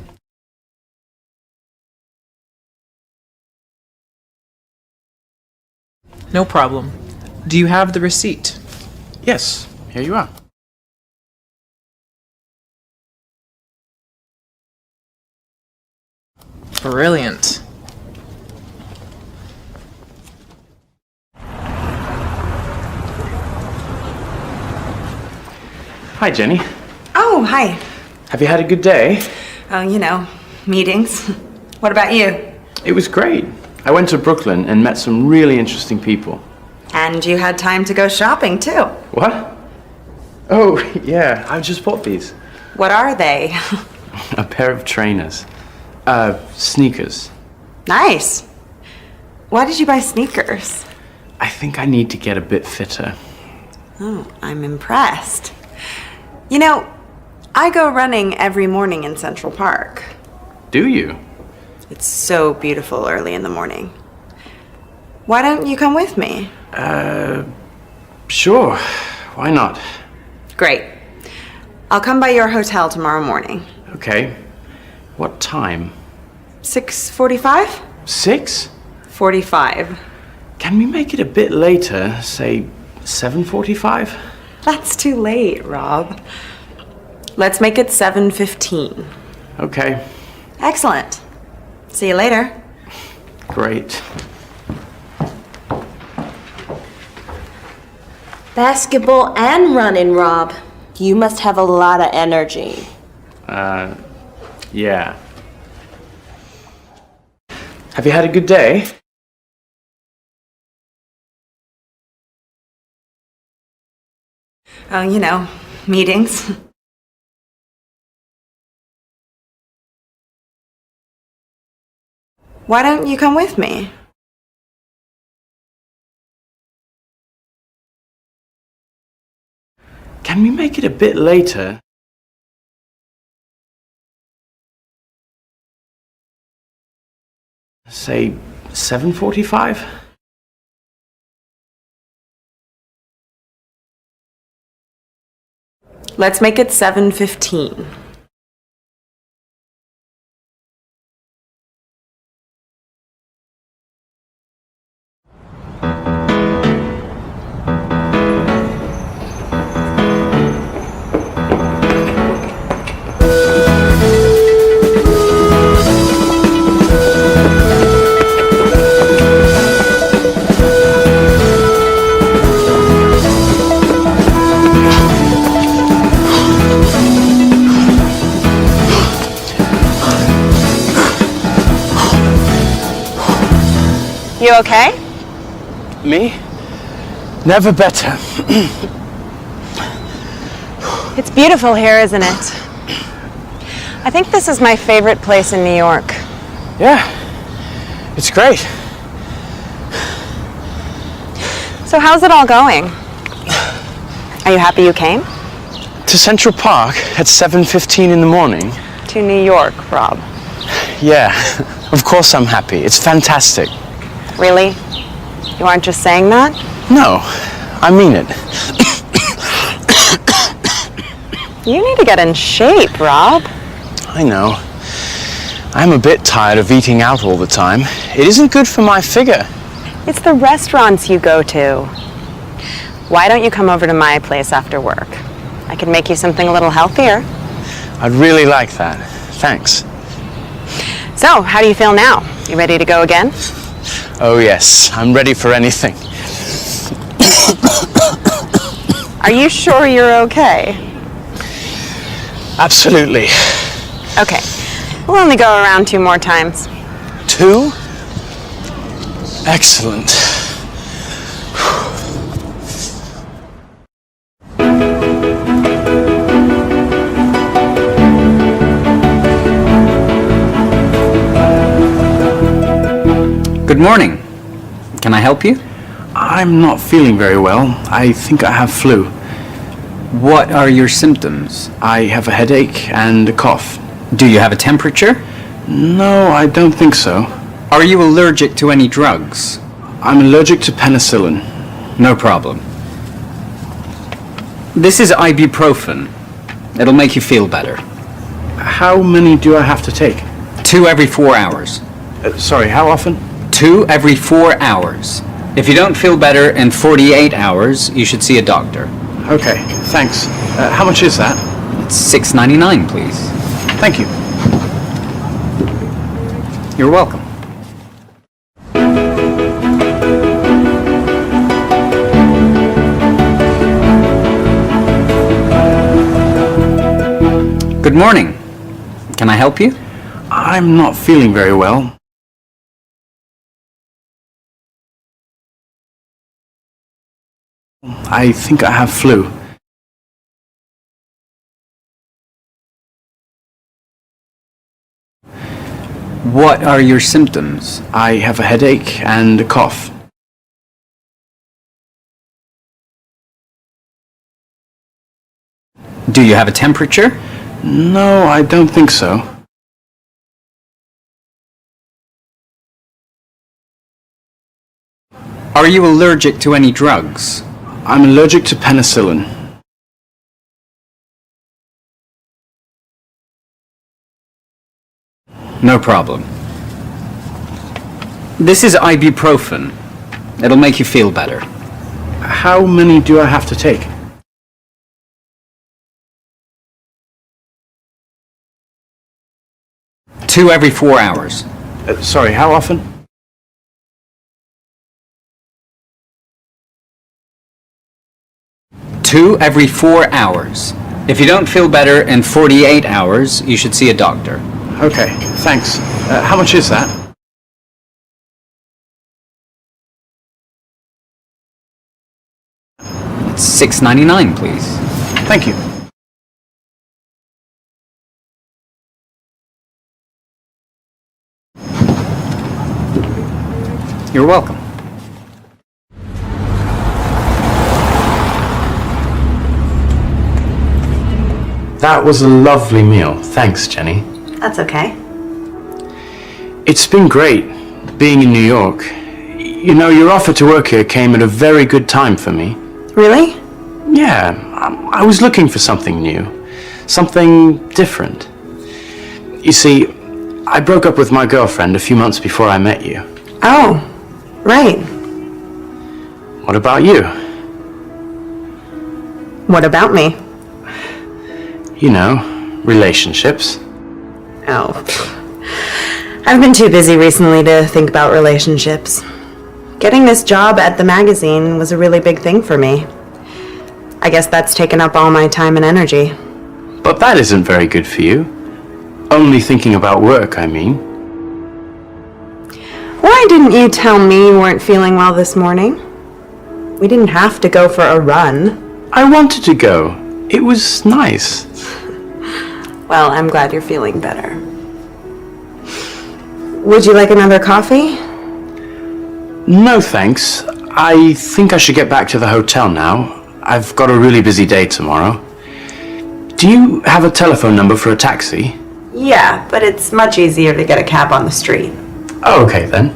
No problem. Do you have the receipt? Yes, here you are. Brilliant. Hi, Jenny. Oh, hi. Have you had a good day? Oh, you know, meetings. What about you? It was great. I went to Brooklyn and met some really interesting people. And you had time to go shopping, too. What? Oh, yeah, I just bought these. What are they? A pair of trainers. Sneakers. Nice. Why did you buy sneakers? I think I need to get a bit fitter. Oh, I'm impressed. You know, I go running every morning in Central Park. Do you? It's so beautiful early in the morning. Why don't you come with me? Sure. Why not? Great. I'll come by your hotel tomorrow morning. Okay. What time? 6:45? 6:45. Can we make it a bit later, say 7:45? That's too late, Rob. Let's make it 7:15. Okay. Excellent. See you later. Great. Basketball and running, Rob. You must have a lot of energy. Yeah. Have you had a good day? Oh, you know, meetings. Why don't you come with me? Can we make it a bit later? Say 7:45? Let's make it 7:15. You okay? Me? Never better. It's beautiful here, isn't it? I think this is my favorite place in New York. Yeah, it's great. So how's it all going? Are you happy you came? To Central Park at 7:15 in the morning? To New York, Rob. Yeah, of course I'm happy. It's fantastic. Really? You aren't just saying that? No, I mean it. You need to get in shape, Rob. I know. I'm a bit tired of eating out all the time. It isn't good for my figure. It's the restaurants you go to. Why don't you come over to my place after work? I can make you something a little healthier. I'd really like that. Thanks. So, how do you feel now? You ready to go again? Oh yes, I'm ready for anything. Are you sure you're okay? Absolutely. Okay. We'll only go around 2 more times. 2? Excellent. Good morning. Can I help you? I'm not feeling very well. I think I have flu. What are your symptoms? I have a headache and a cough. Do you have a temperature? No, I don't think so. Are you allergic to any drugs? I'm allergic to penicillin. No problem. This is ibuprofen. It'll make you feel better. How many do I have to take? 2 every 4 hours. Sorry, how often? 2 every 4 hours. If you don't feel better in 48 hours, you should see a doctor. Okay, thanks. How much is that? It's $6.99, please. Thank you. You're welcome. Good morning. Can I help you? I'm not feeling very well. I think I have flu. What are your symptoms? I have a headache and a cough. Do you have a temperature? No, I don't think so. Are you allergic to any drugs? I'm allergic to penicillin. No problem. This is ibuprofen. It'll make you feel better. How many do I have to take? 2 every 4 hours. Sorry, how often? 2 every 4 hours. If you don't feel better in 48 hours, you should see a doctor. Okay, thanks. How much is that? It's $6.99, please. Thank you. You're welcome. That was a lovely meal. Thanks, Jenny. That's okay. It's been great being in New York. You know, your offer to work here came at a very good time for me. Really? Yeah, I was looking for something new, something different. You see, I broke up with my girlfriend a few months before I met you. Oh, right. What about you? What about me? You know, relationships. Oh. I've been too busy recently to think about relationships. Getting this job at the magazine was a really big thing for me. I guess that's taken up all my time and energy. But that isn't very good for you. Only thinking about work, I mean. Why didn't you tell me you weren't feeling well this morning? We didn't have to go for a run. I wanted to go. It was nice. Well, I'm glad you're feeling better. Would you like another coffee? No, thanks. I think I should get back to the hotel now. I've got a really busy day tomorrow. Do you have a telephone number for a taxi? Yeah, but it's much easier to get a cab on the street. Oh, okay then.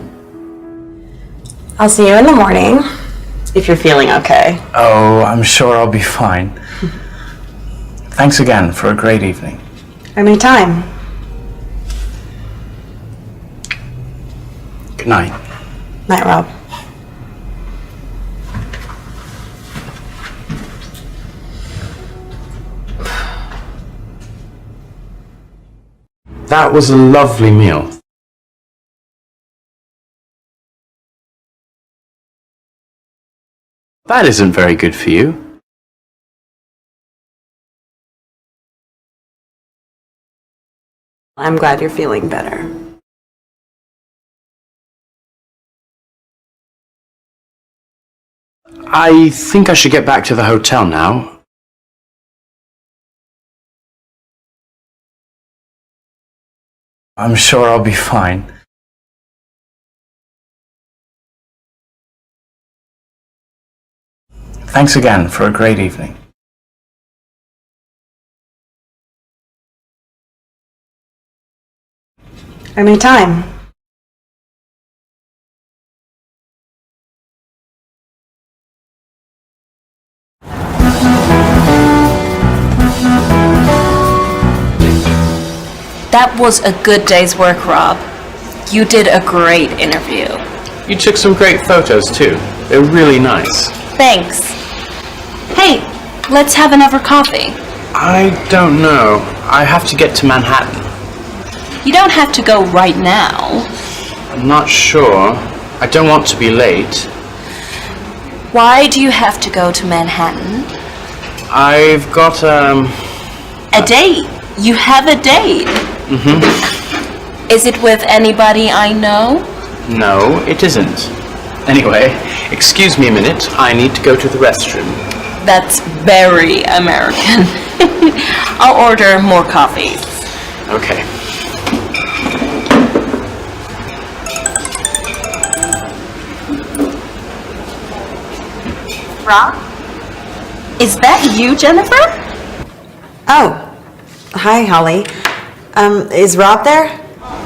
I'll see you in the morning, if you're feeling okay. Oh, I'm sure I'll be fine. Thanks again for a great evening. Anytime. Good night. Night, Rob. That was a lovely meal. That isn't very good for you. I'm glad you're feeling better. I think I should get back to the hotel now. I'm sure I'll be fine. Thanks again for a great evening. Anytime. That was a good day's work, Rob. You did a great interview. You took some great photos too. They're really nice. Thanks. Hey, let's have another coffee. I don't know. I have to get to Manhattan. You don't have to go right now. I'm not sure. I don't want to be late. Why do you have to go to Manhattan? I've got, A date. You have a date. Mm-hmm. Is it with anybody I know? No, it isn't. Anyway, excuse me a minute. I need to go to the restroom. That's very American. I'll order more coffee. Okay. Rob? Is that you, Jennifer? Oh. Hi, Holly. Is Rob there?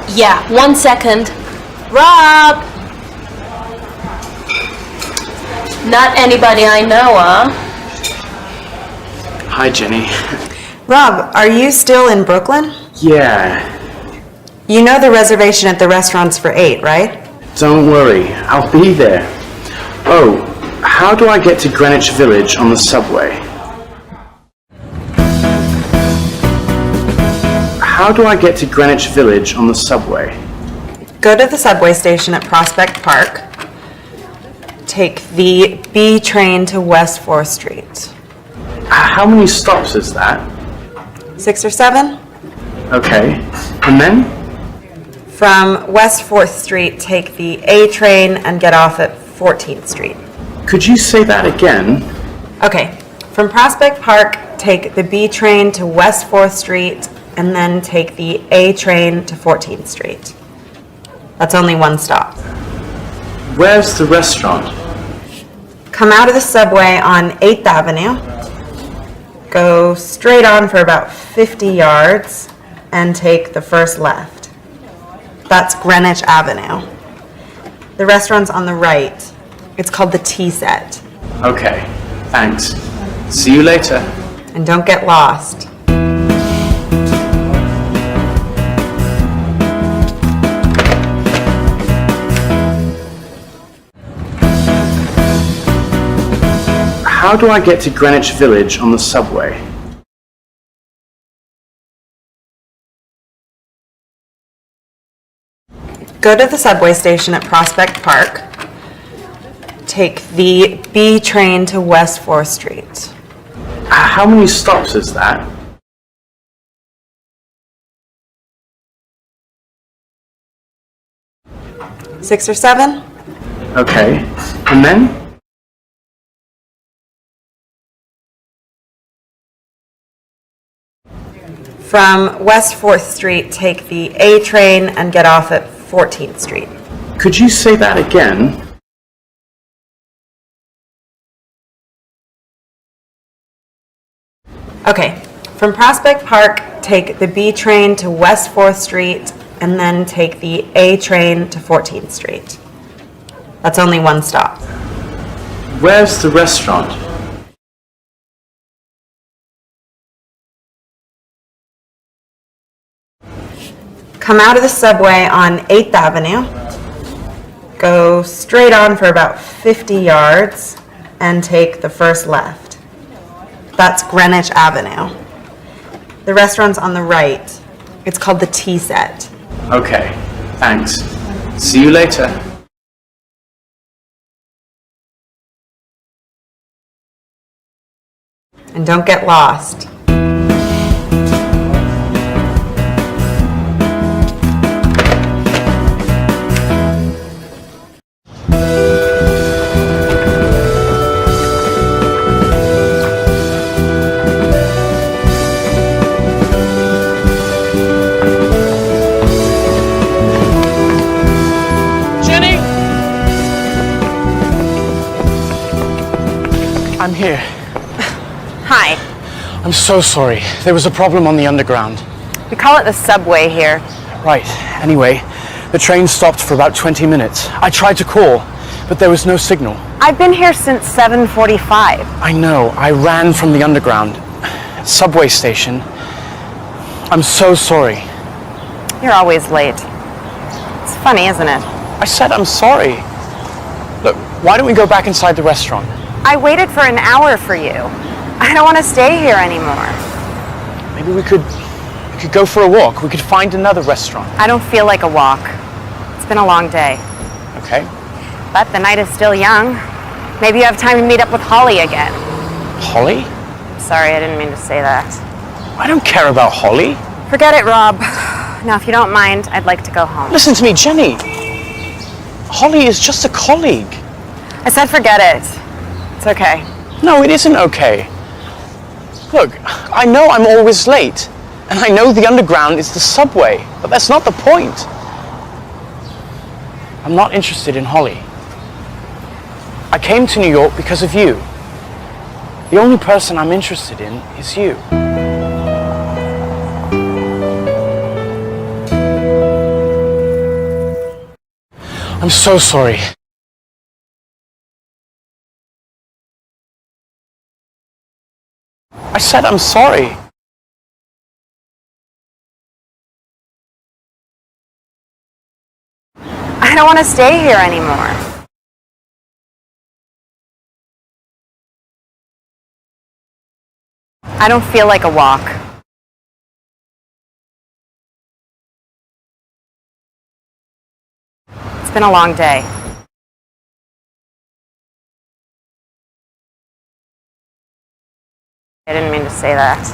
Yeah, 1 second. Rob! Not anybody I know, huh? Hi, Jenny. Rob, are you still in Brooklyn? Yeah. You know the reservation at the restaurant's for 8, right? Don't worry. I'll be there. Oh, how do I get to Greenwich Village on the subway? How do I get to Greenwich Village on the subway? Go to the subway station at Prospect Park. Take the B train to West 4th Street. How many stops is that? 6 or 7? Okay. And then? From West 4th Street, take the A train and get off at 14th Street. Could you say that again? Okay. From Prospect Park, take the B train to West 4th Street and then take the A train to 14th Street. That's only one stop. Where's the restaurant? Come out of the subway on 8th Avenue, go straight on for about 50 yards, and take the first left. That's Greenwich Avenue. The restaurant's on the right. It's called the Tea Set. Okay, thanks. See you later. And don't get lost. How do I get to Greenwich Village on the subway? Go to the subway station at Prospect Park. Take the B train to West 4th Street. How many stops is that? 6 or 7? Okay. And then? From West 4th Street, take the A train and get off at 14th Street. Could you say that again? Okay, from Prospect Park, take the B train to West 4th Street and then take the A train to 14th Street. That's only one stop. Where's the restaurant? come out of the subway on 8th Avenue, go straight on for about 50 yards, and take the first left. That's Greenwich Avenue. The restaurant's on the right. It's called the Tea Set. Okay, thanks. See you later. And don't get lost. I'm here. Hi. I'm so sorry. There was a problem on the underground. We call it the subway here. Right. Anyway, the train stopped for about 20 minutes. I tried to call, but there was no signal. I've been here since 7:45. I know. I ran from the underground. Subway station. I'm so sorry. You're always late. It's funny, isn't it? I said I'm sorry. Look, why don't we go back inside the restaurant? I waited for an hour for you. I don't want to stay here anymore. Maybe we could go for a walk. We could find another restaurant. I don't feel like a walk. It's been a long day. Okay. But the night is still young. Maybe you have time to meet up with Holly again. Holly? Sorry, I didn't mean to say that. I don't care about Holly. Forget it, Rob. Now, if you don't mind, I'd like to go home. Listen to me, Jenny. Holly is just a colleague. I said forget it. It's okay. No, it isn't okay. Look, I know I'm always late, and I know the underground is the subway, but that's not the point. I'm not interested in Holly. I came to New York because of you. The only person I'm interested in is you. I'm so sorry. I said I'm sorry. I don't want to stay here anymore. I don't feel like a walk. It's been a long day. I didn't mean to say that.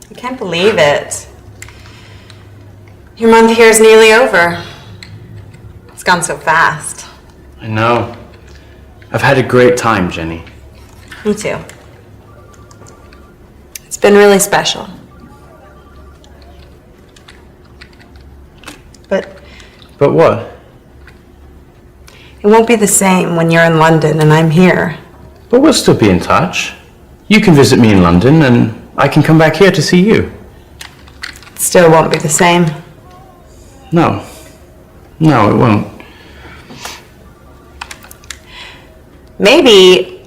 I can't believe it. Your month here is nearly over. It's gone so fast. I know. I've had a great time, Jenny. Me too. It's been really special. But what? it won't be the same when you're in London and I'm here. But we'll still be in touch. You can visit me in London and I can come back here to see you. It still won't be the same. No. No, it won't. Maybe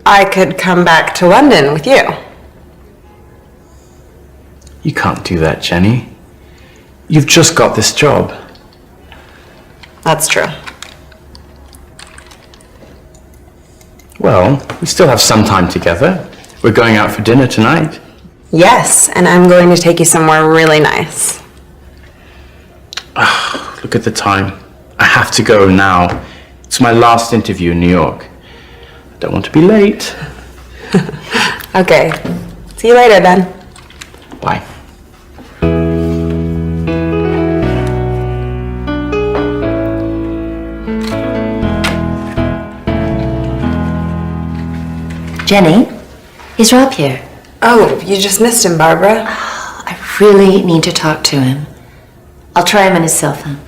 I could come back to London with you. You can't do that, Jenny. You've just got this job. That's true. Well, we still have some time together. We're going out for dinner tonight. Yes, and I'm going to take you somewhere really nice. Look at the time. I have to go now. It's my last interview in New York. I don't want to be late. Okay. See you later then. Bye. Jenny, is Rob here? Oh, you just missed him, Barbara. I really need to talk to him. I'll try him on his cell phone.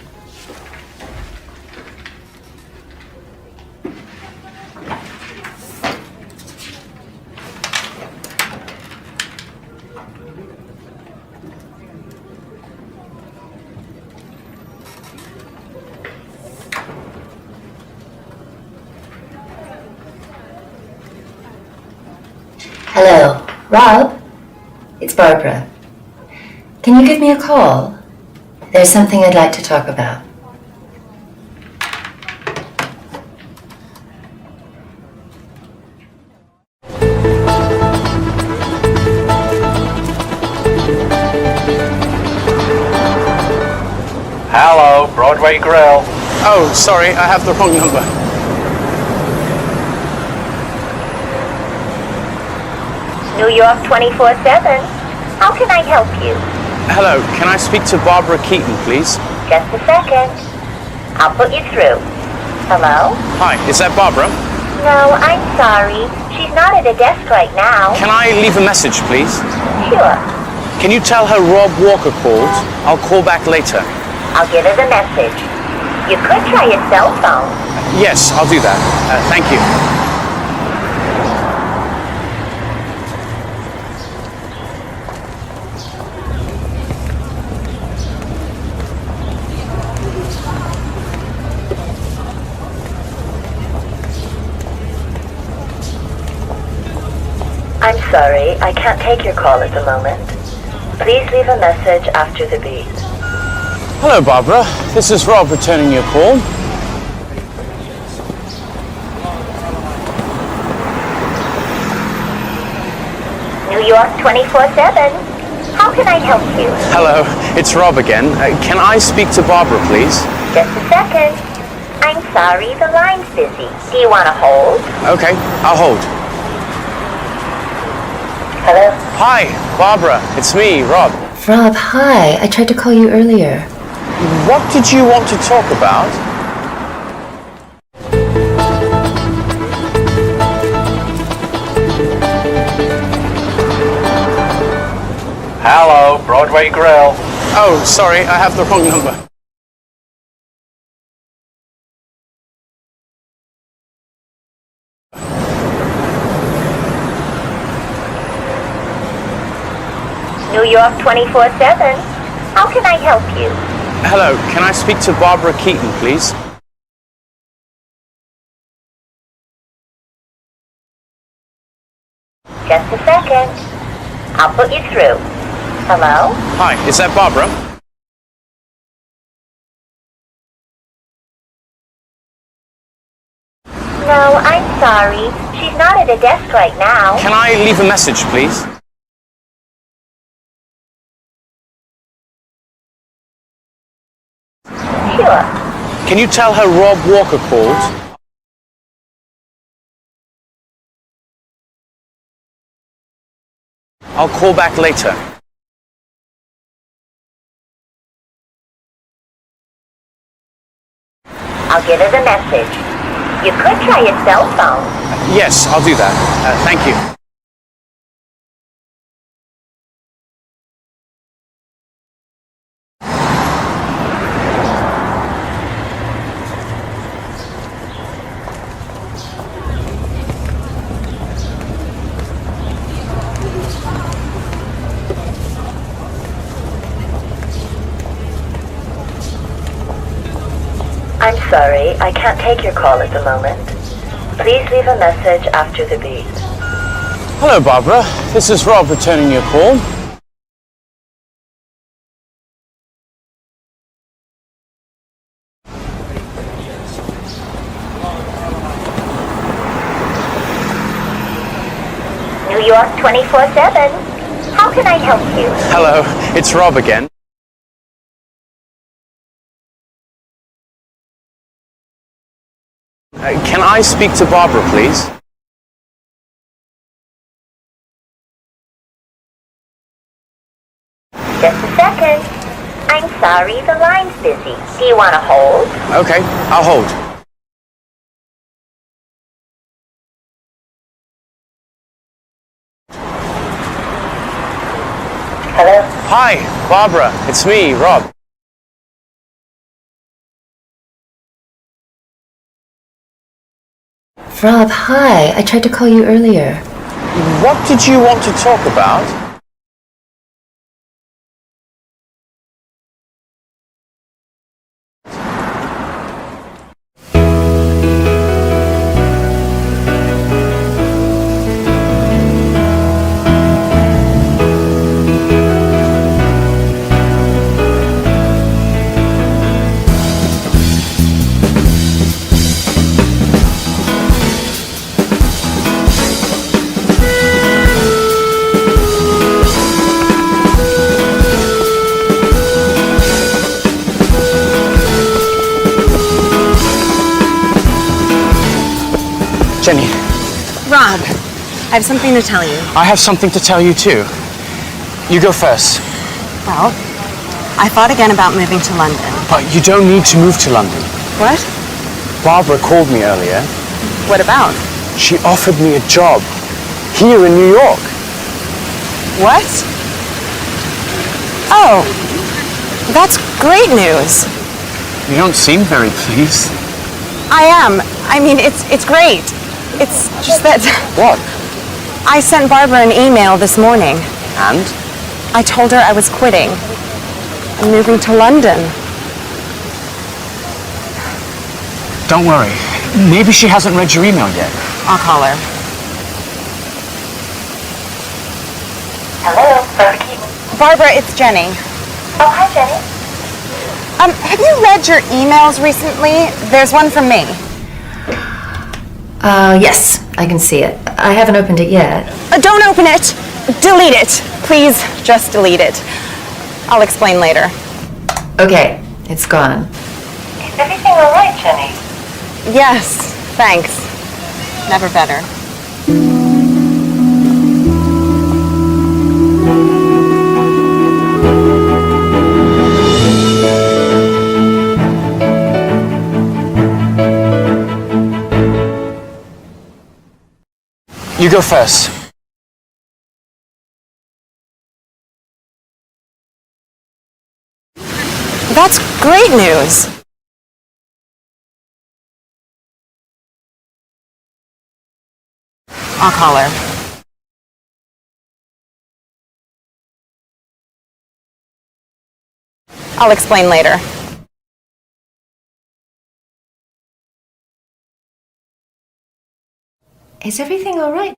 Hello, Rob? It's Barbara. Can you give me a call? There's something I'd like to talk about. Hello, Broadway Grill. Oh, sorry, I have the wrong number. New York 24/7. How can I help you? Hello, can I speak to Barbara Keaton, please? Just a second. I'll put you through. Hello? Hi, is that Barbara? No, I'm sorry. She's not at a desk right now. Can I leave a message, please? Sure. Can you tell her Rob Walker called? I'll call back later. I'll give her the message. You could try your cell phone. Yes, I'll do that. Thank you. I'm sorry, I can't take your call at the moment. Please leave a message after the beep. Hello, Barbara. This is Rob returning your call. New York 24/7. How can I help you? Hello, it's Rob again. Can I speak to Barbara, please? Just a second. I'm sorry, the line's busy. Do you want to hold? Okay, I'll hold. Hello? Hi, Barbara. It's me, Rob. Rob, hi. I tried to call you earlier. What did you want to talk about? Hello, Broadway Grill. Oh, sorry, I have the wrong number. New York 24/7. How can I help you? Hello, can I speak to Barbara Keaton, please? Just a second. I'll put you through. Hello? Hi, is that Barbara? No, I'm sorry. She's not at a desk right now. Can I leave a message, please? Sure. Can you tell her Rob Walker called? I'll call back later. I'll give her the message. You could try your cell phone. Yes, I'll do that. Thank you. I'm sorry, I can't take your call at the moment. Please leave a message after the beep. Hello, Barbara. This is Rob returning your call. New York 24/7. How can I help you? Hello, it's Rob again. Can I speak to Barbara, please? Just a second. I'm sorry, the line's busy. Do you want to hold? Okay, I'll hold. Hello? Hi, Barbara. It's me, Rob. Rob, hi. I tried to call you earlier. What did you want to talk about? Jenny, Rob, I have something to tell you. I have something to tell you too. You go first. Well, I thought again about moving to London. But you don't need to move to London. What? Barbara called me earlier. What about? She offered me a job here in New York. What? Oh, that's great news. You don't seem very pleased. I am. I mean, it's great. It's just that... What? I sent Barbara an email this morning. And? I told her I was quitting. I'm moving to London. Don't worry. Maybe she hasn't read your email yet. I'll call her. Hello, Barbara, it's Jenny. Oh, hi, Jenny. Have you read your emails recently? There's one from me. Yes, I can see it. I haven't opened it yet. Don't open it. Delete it. Please, just delete it. I'll explain later. Okay, it's gone. Is everything all right, Jenny? Yes, thanks. Never better. You go first. That's great news. I'll call her. I'll explain later. Is everything all right?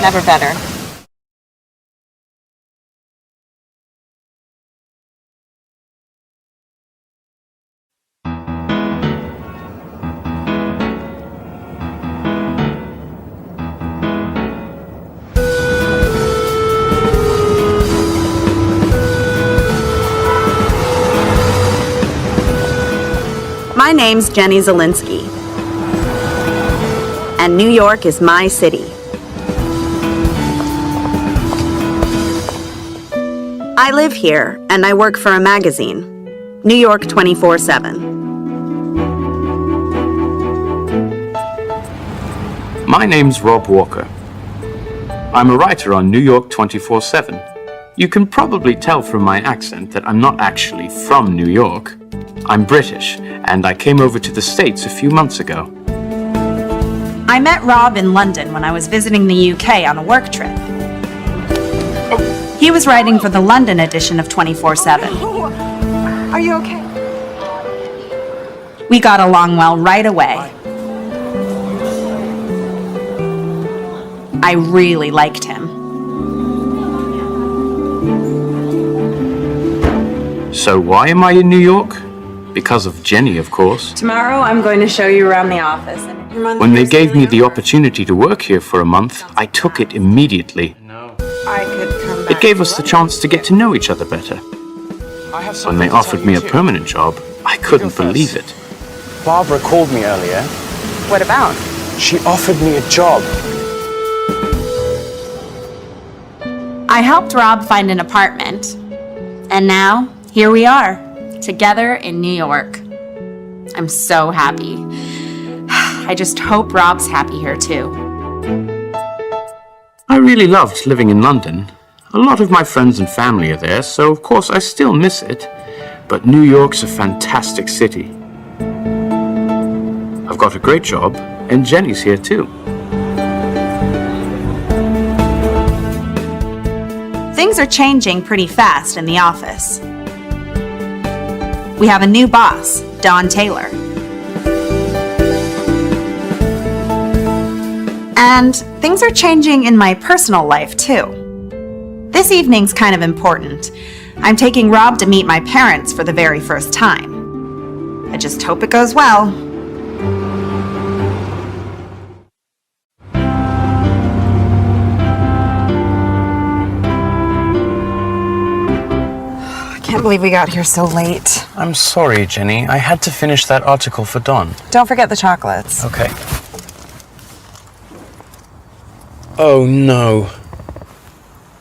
Never better. My name's Jenny Zielinski, and New York is my city. I live here, and I work for a magazine, New York 24/7. My name's Rob Walker. I'm a writer on New York 24/7. You can probably tell from my accent that I'm not actually from New York. I'm British, and I came over to the States a few months ago. I met Rob in London when I was visiting the UK on a work trip. He was writing for the London edition of 24/7. Are you okay? We got along well right away. I really liked him. So why am I in New York? Because of Jenny, of course. Tomorrow I'm going to show you around the office. When they gave me the opportunity to work here for a month, I took it immediately. I could come back. It gave us the chance to get to know each other better. When they offered me a permanent job, I couldn't believe it. Barbara called me earlier. What about? She offered me a job. I helped Rob find an apartment. And now, here we are, together in New York. I'm so happy. I just hope Rob's happy here too. I really loved living in London. A lot of my friends and family are there, so of course I still miss it. But New York's a fantastic city. I've got a great job, and Jenny's here too. Things are changing pretty fast in the office. We have a new boss, Don Taylor. And things are changing in my personal life too. This evening's kind of important. I'm taking Rob to meet my parents for the very first time. I just hope it goes well. I can't believe we got here so late. I'm sorry, Jenny. I had to finish that article for Don. Don't forget the chocolates. Okay. Oh, no.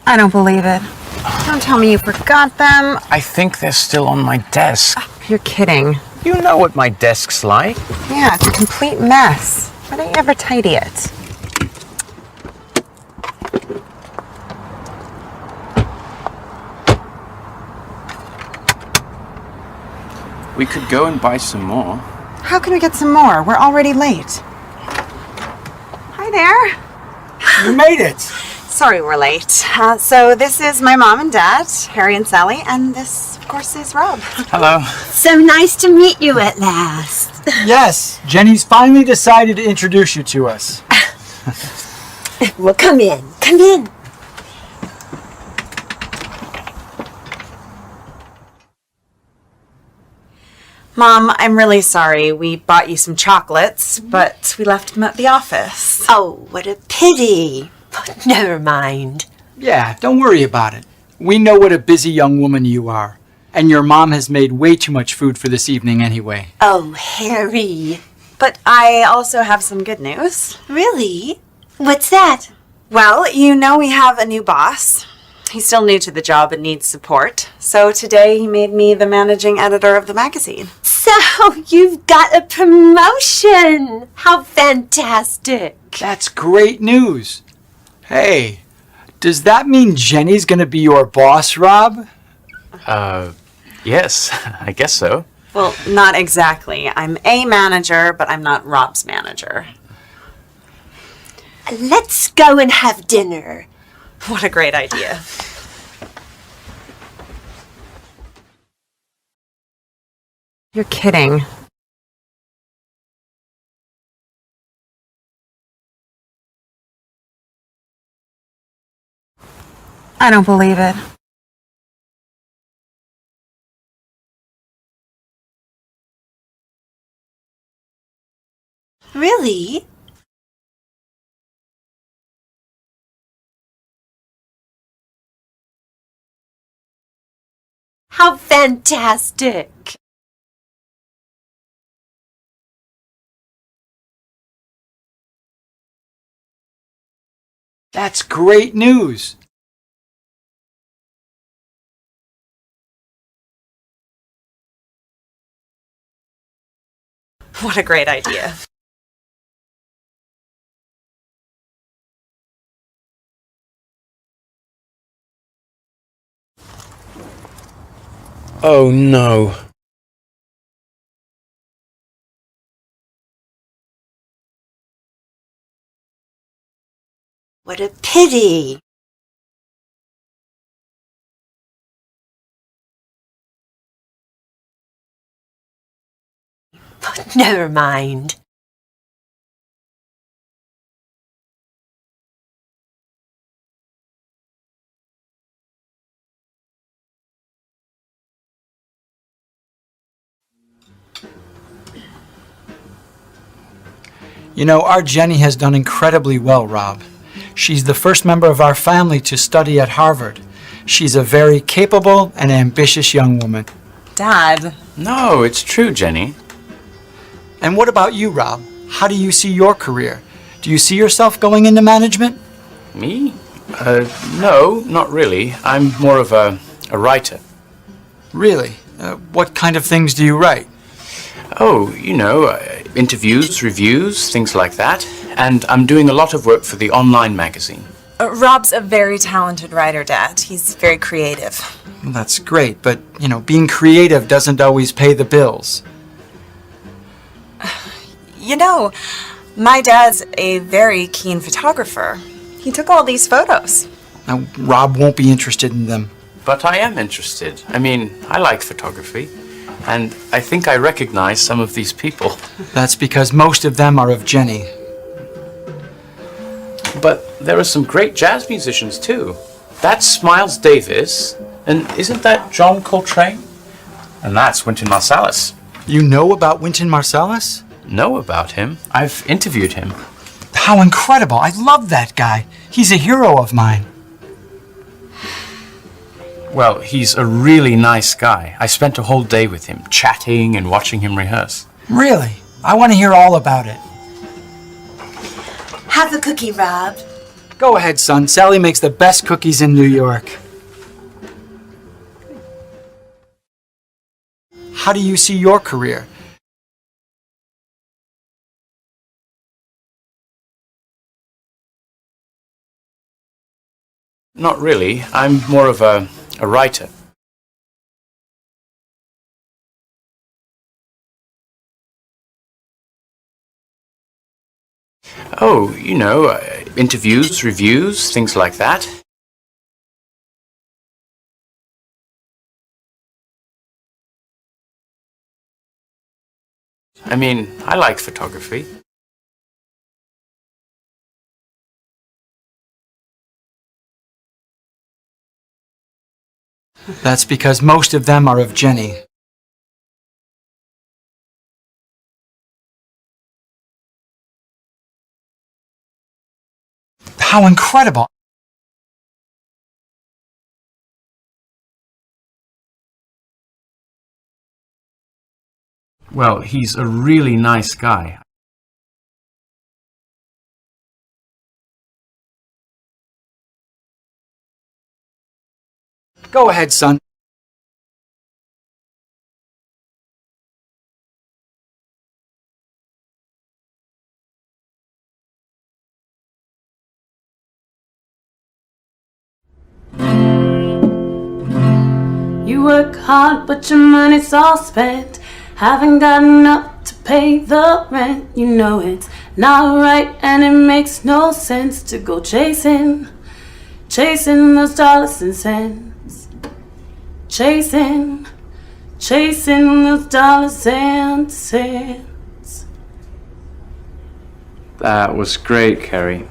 I don't believe it. Don't tell me you forgot them. I think they're still on my desk. You're kidding. You know what my desk's like. Yeah, it's a complete mess. Why don't you ever tidy it? We could go and buy some more. How can we get some more? We're already late. Hi there. You made it. Sorry we're late. So this is my mom and dad, Harry and Sally, and this, of course, is Rob. Hello. So nice to meet you at last. Yes, Jenny's finally decided to introduce you to us. Well, come in. Come in. Mom, I'm really sorry. We bought you some chocolates, but we left them at the office. Oh, what a pity. But never mind. Yeah, don't worry about it. We know what a busy young woman you are. And your mom has made way too much food for this evening anyway. Oh, Harry. But I also have some good news. Really? What's that? Well, you know we have a new boss. He's still new to the job and needs support. So today he made me the managing editor of the magazine. So you've got a promotion. How fantastic. That's great news. Hey, does that mean Jenny's gonna be your boss, Rob? Yes, I guess so. Well, not exactly. I'm a manager, but I'm not Rob's manager. Let's go and have dinner. What a great idea. You're kidding. I don't believe it. Really? How fantastic! That's great news. What a great idea. Oh, no. What a pity. But never mind. You know, our Jenny has done incredibly well, Rob. She's the first member of our family to study at Harvard. She's a very capable and ambitious young woman. Dad. No, it's true, Jenny. And what about you, Rob? How do you see your career? Do you see yourself going into management? Me? No, not really. I'm more of a writer. Really? What kind of things do you write? Oh, you know, interviews, reviews, things like that. And I'm doing a lot of work for the online magazine. Rob's a very talented writer, Dad. He's very creative. Well, that's great, but, you know, being creative doesn't always pay the bills. You know, my dad's a very keen photographer. He took all these photos. Now, Rob won't be interested in them. But I am interested. I mean, I like photography. And I think I recognize some of these people. That's because most of them are of Jenny. But there are some great jazz musicians too. That's Miles Davis, and isn't that John Coltrane? And that's Wynton Marsalis. You know about Wynton Marsalis? Know about him? I've interviewed him. How incredible! I love that guy. He's a hero of mine. Well, he's a really nice guy. I spent a whole day with him, chatting and watching him rehearse. Really? I want to hear all about it. Have a cookie, Rob. Go ahead, son. Sally makes the best cookies in New York. How do you see your career? Not really. I'm more of a writer. Oh, you know, interviews, reviews, things like that. I mean, I like photography. That's because most of them are of Jenny. How incredible! Well, he's a really nice guy. Go ahead, son. You work hard, but your money's all spent. Haven't got enough to pay the rent. You know it's not right, and it makes no sense to go chasing those dollars and cents. Chasing those dollars and cents. That was great, Kerry.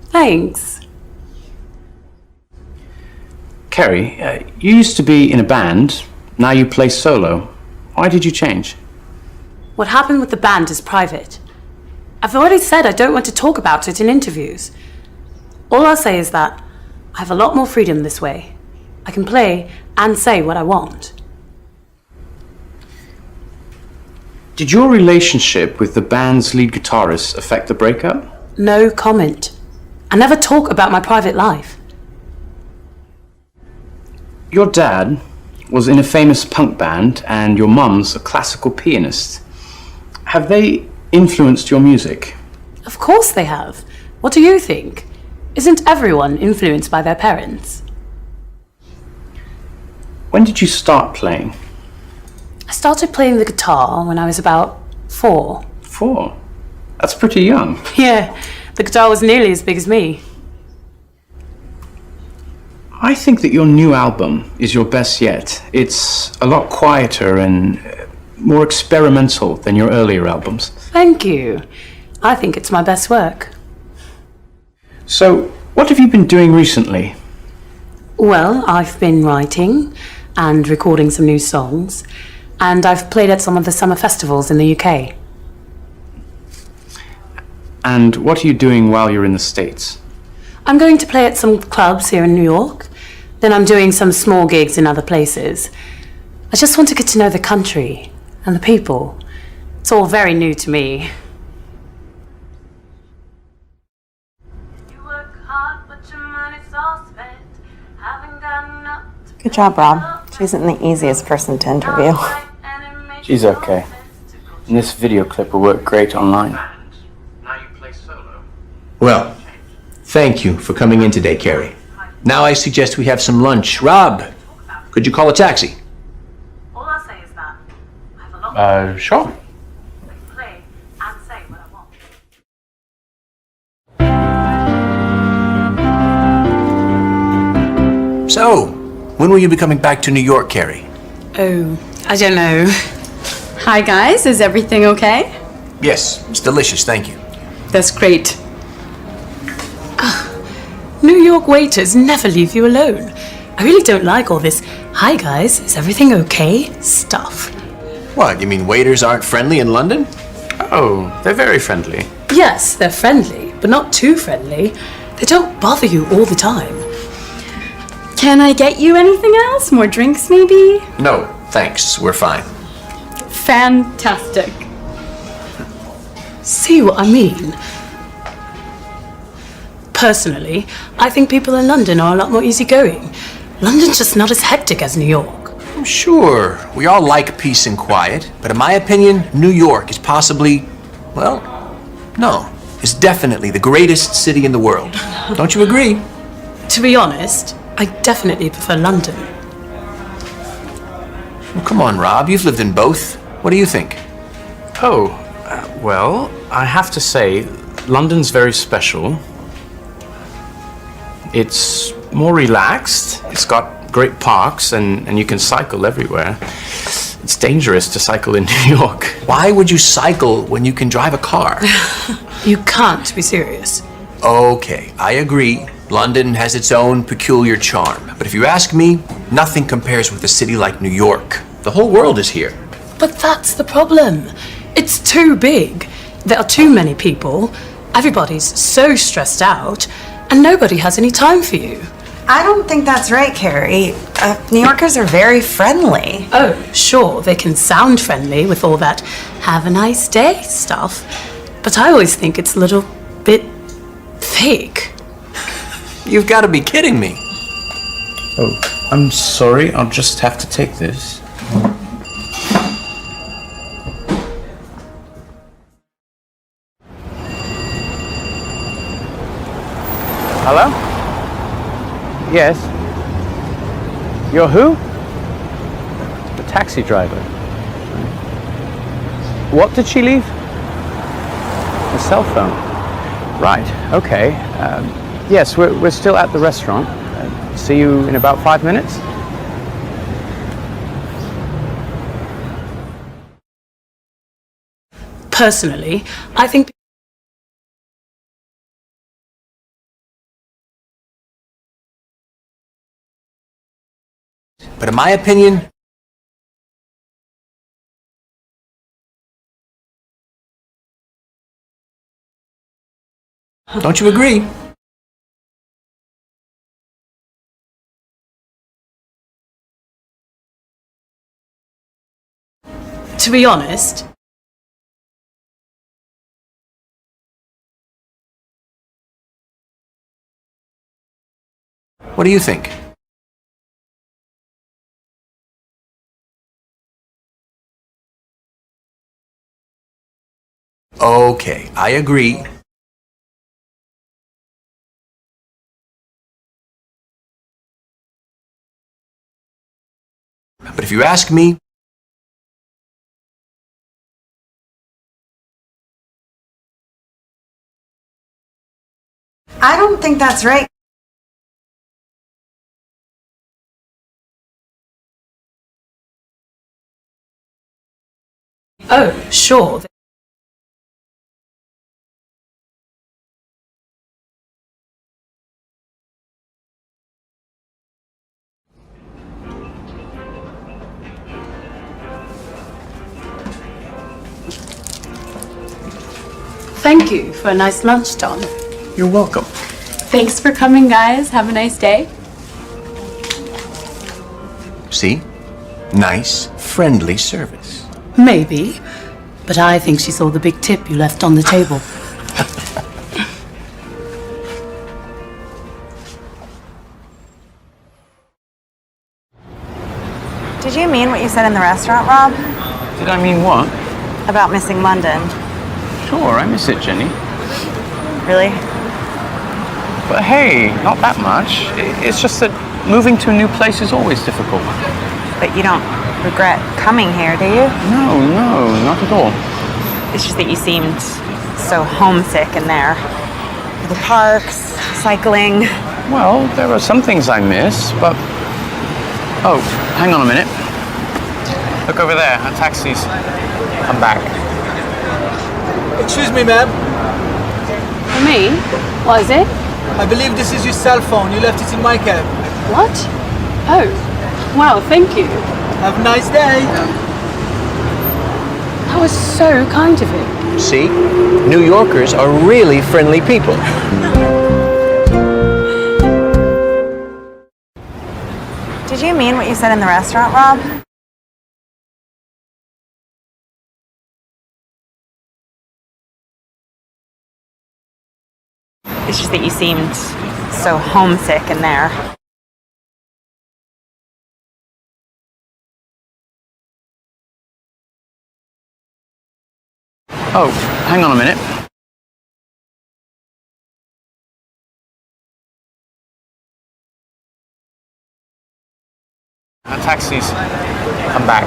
Thanks. Kerry, you used to be in a band. Now you play solo. Why did you change? What happened with the band is private. I've already said I don't want to talk about it in interviews. All I'll say is that I have a lot more freedom this way. I can play and say what I want. Did your relationship with the band's lead guitarist affect the breakup? No comment. I never talk about my private life. Your dad was in a famous punk band and your mum's a classical pianist. Have they influenced your music? Of course they have. What do you think? Isn't everyone influenced by their parents? When did you start playing? I started playing the guitar when I was about 4. 4? That's pretty young. Yeah, the guitar was nearly as big as me. I think that your new album is your best yet. It's a lot quieter and more experimental than your earlier albums. Thank you. I think it's my best work. So, what have you been doing recently? Well, I've been writing and recording some new songs, and I've played at some of the summer festivals in the UK. And what are you doing while you're in the States? I'm going to play at some clubs here in New York. Then I'm doing some small gigs in other places. I just want to get to know the country and the people. It's all very new to me. Good job, Rob. She isn't the easiest person to interview. She's okay. And this video clip will work great online. Well, thank you for coming in today, Kerry. Now I suggest we have some lunch. Rob, could you call a taxi? All I'll say is that I have a lot Sure. to play and say what I want. So, when will you be coming back to New York, Kerry? Oh, I don't know. Hi guys, is everything okay? Yes, it's delicious, thank you. That's great. New York waiters never leave you alone. I really don't like all this, "Hi guys, is everything okay?" stuff. What, you mean waiters aren't friendly in London? Oh, they're very friendly. Yes, they're friendly, but not too friendly. They don't bother you all the time. Can I get you anything else? More drinks, maybe? No, thanks. We're fine. Fantastic. See what I mean? Personally, I think people in London are a lot more easygoing. London's just not as hectic as New York. Sure, we all like peace and quiet, but in my opinion, New York is possibly, well, no, it's definitely the greatest city in the world. Don't you agree? To be honest, I definitely prefer London. Well, come on, Rob, you've lived in both. What do you think? Oh, well, I have to say, London's very special. It's more relaxed. It's got great parks and you can cycle everywhere. It's dangerous to cycle in New York. Why would you cycle when you can drive a car? You can't be serious. Okay, I agree. London has its own peculiar charm. But if you ask me, nothing compares with a city like New York. The whole world is here. But that's the problem. It's too big. There are too many people. Everybody's so stressed out, and nobody has any time for you. I don't think that's right, Carrie. New Yorkers are very friendly. Oh, sure, they can sound friendly with all that have a nice day stuff, but I always think it's a little bit fake. You've got to be kidding me. Oh, I'm sorry, I'll just have to take this. Hello? Yes. You're who? The taxi driver. What did she leave? A cell phone. Right, okay. Yes, we're still at the restaurant. See you in about 5 minutes. Personally, I think But in my opinion, don't you agree? to be honest, What do you think? Okay, I agree. But if you ask me, I don't think that's right. oh, sure. Thank you for a nice lunch, Don. You're welcome. Thanks for coming, guys. Have a nice day. see? Nice, friendly service. Maybe, but I think she saw the big tip you left on the table. Did you mean what you said in the restaurant, Rob? Did I mean what? About missing London. Sure, I miss it, Jenny. Really? But hey, not that much. It's just that moving to a new place is always difficult. But you don't regret coming here, do you? No, not at all. It's just that you seemed so homesick in there. The parks, cycling. Well, there are some things I miss, but... Oh, hang on a minute. Look over there, our taxi's come back. Excuse me, ma'am. Me? What is it? I believe this is your cell phone. You left it in my cab. What? Oh, wow, thank you. Have a nice day. That was so kind of him. See? New Yorkers are really friendly people. you mean what you said in the restaurant, Rob? It's just that you seemed so homesick in there. Oh, hang on a minute. Our taxis come back.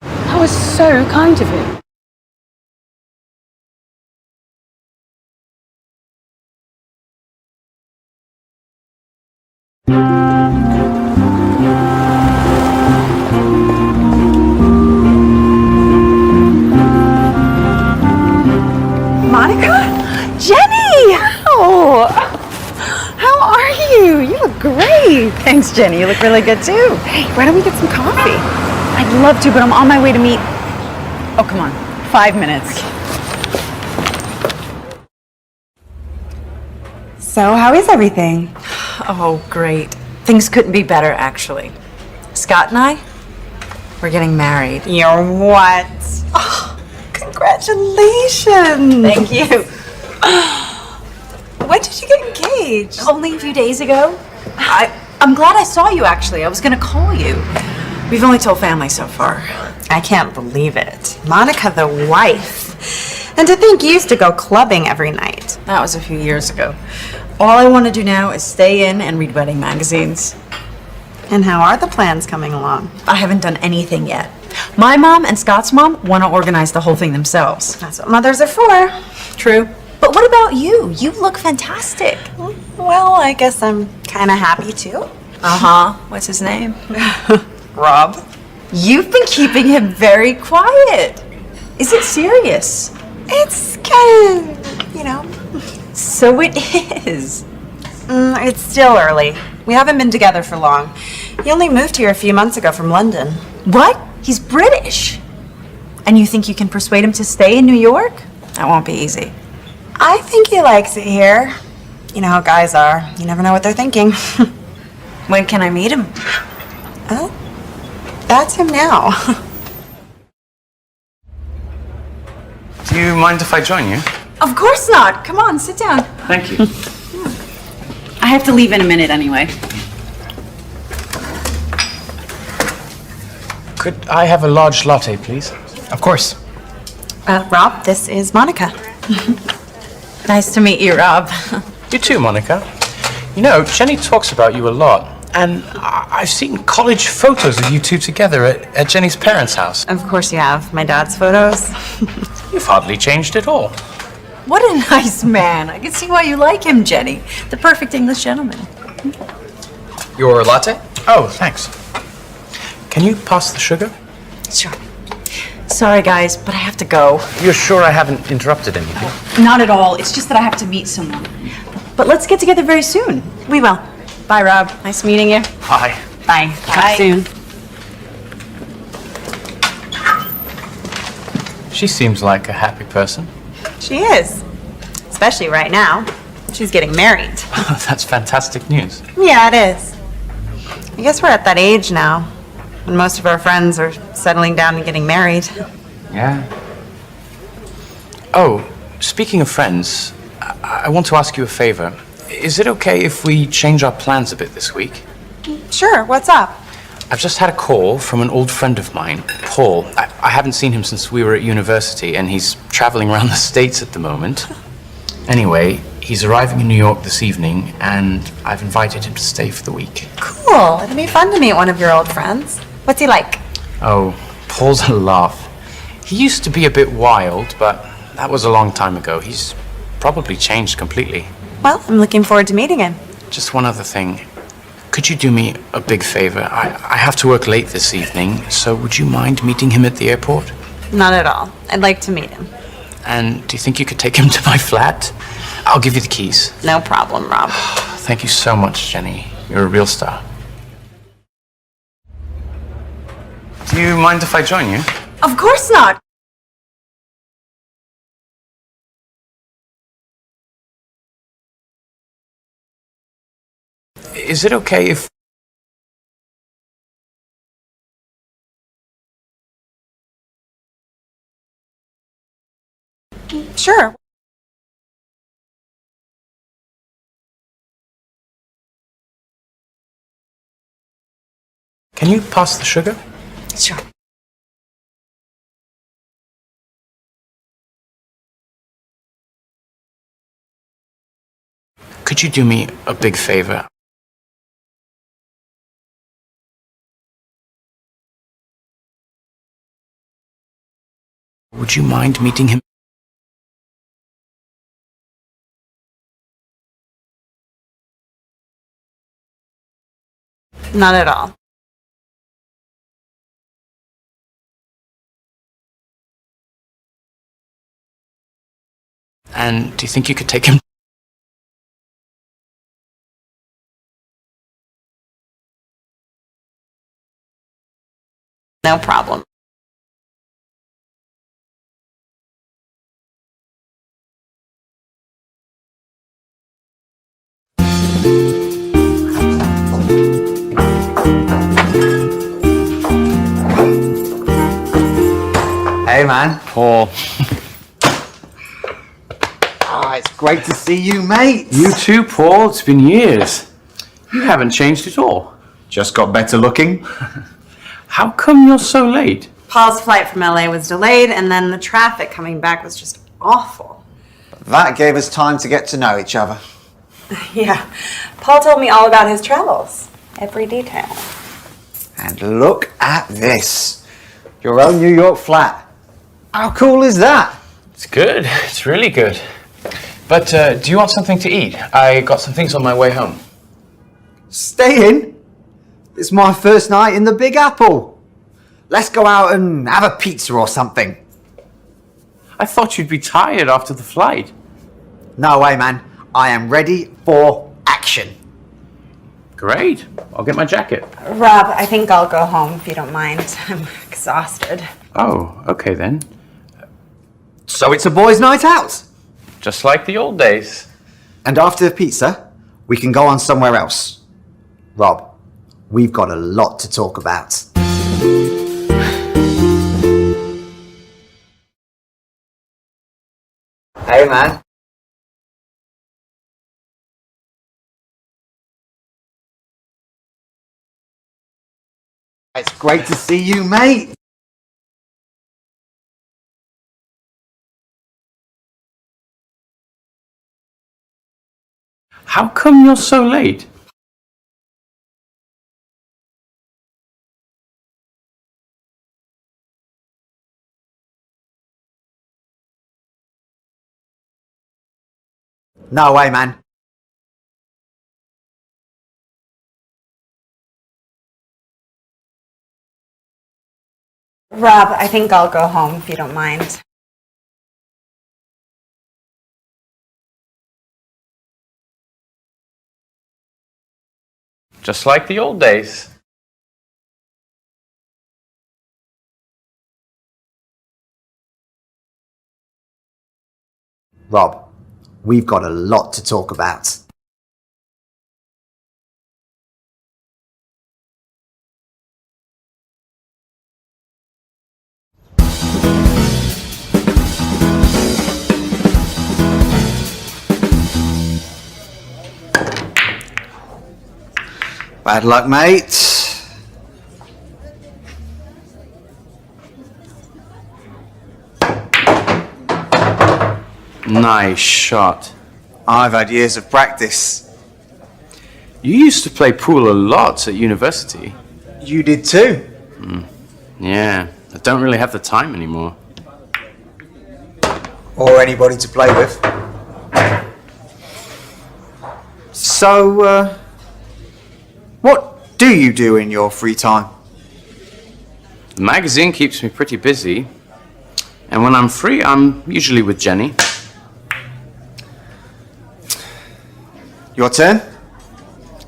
That was so kind of him. Monica? Jenny! Oh, how are you? You look great. Thanks, Jenny. You look really good too. Hey, why don't we get some coffee? I'd love to, but I'm on my way to meet... Oh, come on. 5 minutes. So, how is everything? Oh, great. Things couldn't be better, actually. Scott and I, we're getting married. You're what? Oh, congratulations. Thank you. When did you get engaged? Only a few days ago. I'm glad I saw you, actually. I was going to call you. We've only told family so far. I can't believe it. Monica, the wife. And to think you used to go clubbing every night. That was a few years ago. All I want to do now is stay in and read wedding magazines. And how are the plans coming along? I haven't done anything yet. My mom and Scott's mom want to organize the whole thing themselves. That's what mothers are for. True. But what about you? You look fantastic. Well, I guess I'm kind of happy too. Uh-huh. What's his name? Rob. You've been keeping him very quiet. Is it serious? It's kind of, you know. So it is. It's still early. We haven't been together for long. He only moved here a few months ago from London. What? He's British. And you think you can persuade him to stay in New York? That won't be easy. I think he likes it here. You know how guys are. You never know what they're thinking. When can I meet him? Oh, that's him now. Do you mind if I join you? Of course not. Come on, sit down. Thank you. I have to leave in a minute anyway. Could I have a large latte, please? Of course. Rob, this is Monica. Nice to meet you, Rob. You too, Monica. You know, Jenny talks about you a lot, and I've seen college photos of you two together at Jenny's parents' house. Of course you have. My dad's photos. You've hardly changed at all. What a nice man. I can see why you like him, Jenny. The perfect English gentleman. Your latte? Oh, thanks. Can you pass the sugar? Sure. Sorry, guys, but I have to go. You're sure I haven't interrupted anything? Not at all. It's just that I have to meet someone. But let's get together very soon. We will. Bye, Rob. Nice meeting you. Bye. Bye. Talk soon. She seems like a happy person. She is. Especially right now. She's getting married. That's fantastic news. Yeah, it is. I guess we're at that age now when most of our friends are settling down and getting married. Yeah. Oh, speaking of friends, I want to ask you a favor. Is it okay if we change our plans a bit this week? Sure, what's up? I've just had a call from an old friend of mine, Paul. I haven't seen him since we were at university, and he's traveling around the States at the moment. Anyway, he's arriving in New York this evening, and I've invited him to stay for the week. Cool. It'll be fun to meet one of your old friends. What's he like? Oh, Paul's a laugh. He used to be a bit wild, but that was a long time ago. He's probably changed completely. Well, I'm looking forward to meeting him. Just one other thing. Could you do me a big favor? I have to work late this evening, so would you mind meeting him at the airport? Not at all. I'd like to meet him. And do you think you could take him to my flat? I'll give you the keys. No problem, Rob. Thank you so much, Jenny. You're a real star. Do you mind if I join you? Of course not. is it okay if... Sure. Can you pass the sugar? Sure. Could you do me a big favor? Would you mind meeting him? Not at all. And do you think you could take him? No problem. Hey man. Paul. It's great to see you, mate. You too, Paul. It's been years. You haven't changed at all. Just got better looking. How come you're so late? Paul's flight from LA was delayed, and then the traffic coming back was just awful. That gave us time to get to know each other. Yeah. Paul told me all about his travels. Every detail. And look at this. Your own New York flat. How cool is that? It's good. It's really good. But do you want something to eat? I got some things on my way home. Staying? It's my first night in the Big Apple. Let's go out and have a pizza or something. I thought you'd be tired after the flight. No way, man. I am ready for action. Great. I'll get my jacket. Rob, I think I'll go home if you don't mind. I'm exhausted. Oh, okay then. So it's a boys' night out. Just like the old days. And after the pizza, we can go on somewhere else. Rob, we've got a lot to talk about. Hey, man. It's great to see you, mate. How come you're so late? No way, man. Rob, I think I'll go home if you don't mind. Just like the old days. Rob, we've got a lot to talk about. Bad luck, mate. Nice shot. I've had years of practice. You used to play pool a lot at university. You did too. Yeah, I don't really have the time anymore. Or anybody to play with. So, what do you do in your free time? The magazine keeps me pretty busy. And when I'm free, I'm usually with Jenny. Your turn.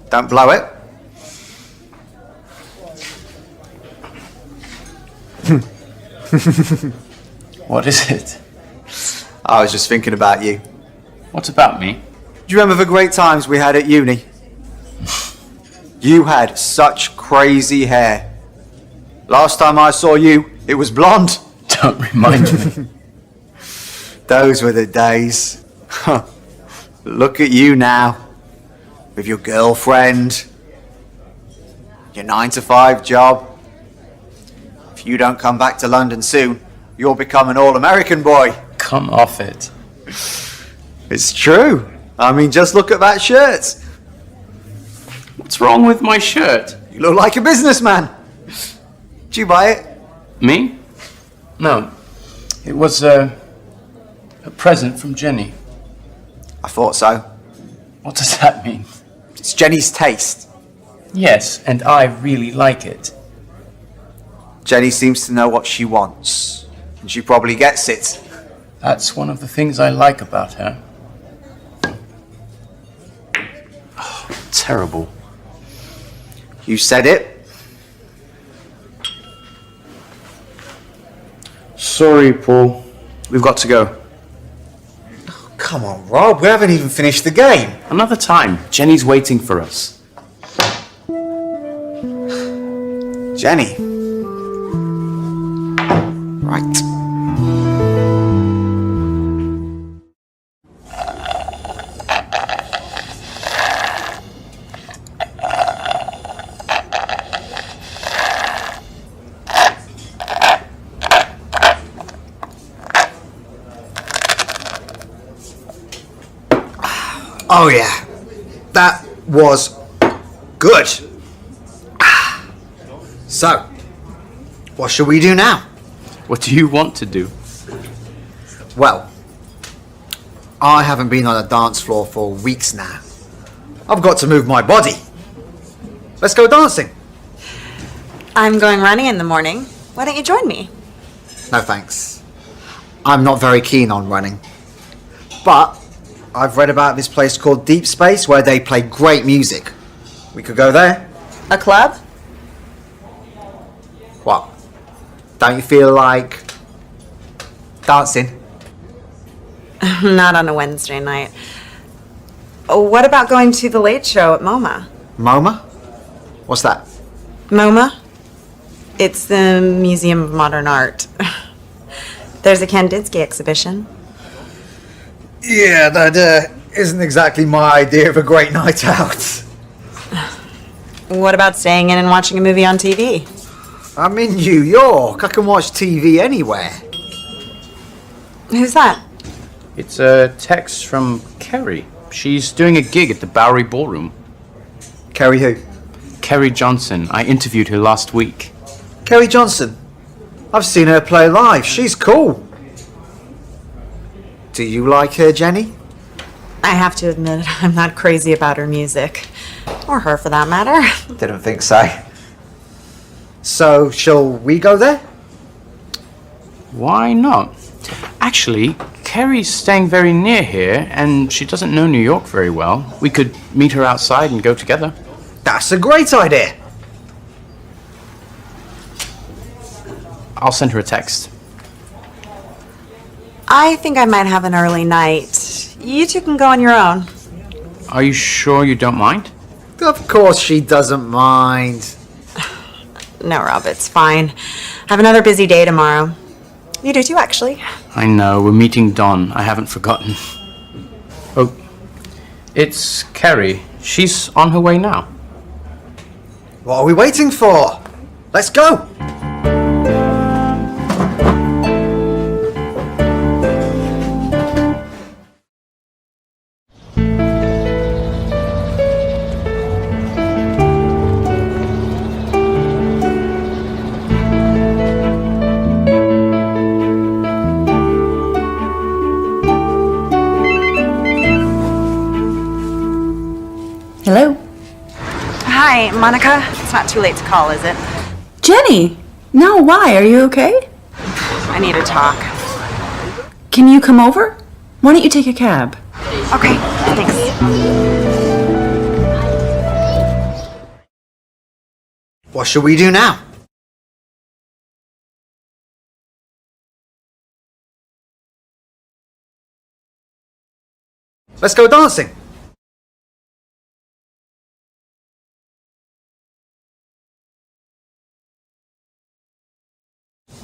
Don't blow it. What is it? I was just thinking about you. What's about me? Do you remember the great times we had at uni? You had such crazy hair. Last time I saw you, it was blonde. Don't remind me. Those were the days. Look at you now. With your girlfriend. Your 9-to-5 job. If you don't come back to London soon, you'll become an all-American boy. Come off it. It's true. I mean, just look at that shirt. What's wrong with my shirt? You look like a businessman. Did you buy it? Me? No. It was a present from Jenny. I thought so. What does that mean? It's Jenny's taste. Yes, and I really like it. Jenny seems to know what she wants. And she probably gets it. That's one of the things I like about her. Oh, terrible. You said it. Sorry, Paul. We've got to go. Oh, come on, Rob. We haven't even finished the game. Another time. Jenny's waiting for us. Jenny. Right. Oh yeah, that was good. So, what shall we do now? What do you want to do? Well, I haven't been on a dance floor for weeks now. I've got to move my body. Let's go dancing. I'm going running in the morning. Why don't you join me? No thanks. I'm not very keen on running. But I've read about this place called Deep Space where they play great music. We could go there. A club? What? Don't you feel like dancing? Not on a Wednesday night. Oh, what about going to the late show at MoMA? MoMA? What's that? MoMA? It's the Museum of Modern Art. There's a Kandinsky exhibition. Yeah, that isn't exactly my idea of a great night out. What about staying in and watching a movie on TV? I'm in New York. I can watch TV anywhere. Who's that? It's a text from Kerry. She's doing a gig at the Bowery Ballroom. Kerry who? Kerry Johnson. I interviewed her last week. Kerry Johnson? I've seen her play live. She's cool. Do you like her, Jenny? I have to admit, I'm not crazy about her music. Or her, for that matter. Didn't think so. So, shall we go there? Why not? Actually, Kerry's staying very near here, and she doesn't know New York very well. We could meet her outside and go together. That's a great idea. I'll send her a text. I think I might have an early night. You two can go on your own. Are you sure you don't mind? Of course she doesn't mind. No, Rob, it's fine. I have another busy day tomorrow. You do too, actually. I know, we're meeting Dawn. I haven't forgotten. Oh, it's Kerry. She's on her way now. What are we waiting for? Let's go! Hello? Hi, Monica. It's not too late to call, is it? Jenny! No, why? Are you okay? I need to talk. Can you come over? Why don't you take a cab? Okay, thanks. What shall we do now? Let's go dancing.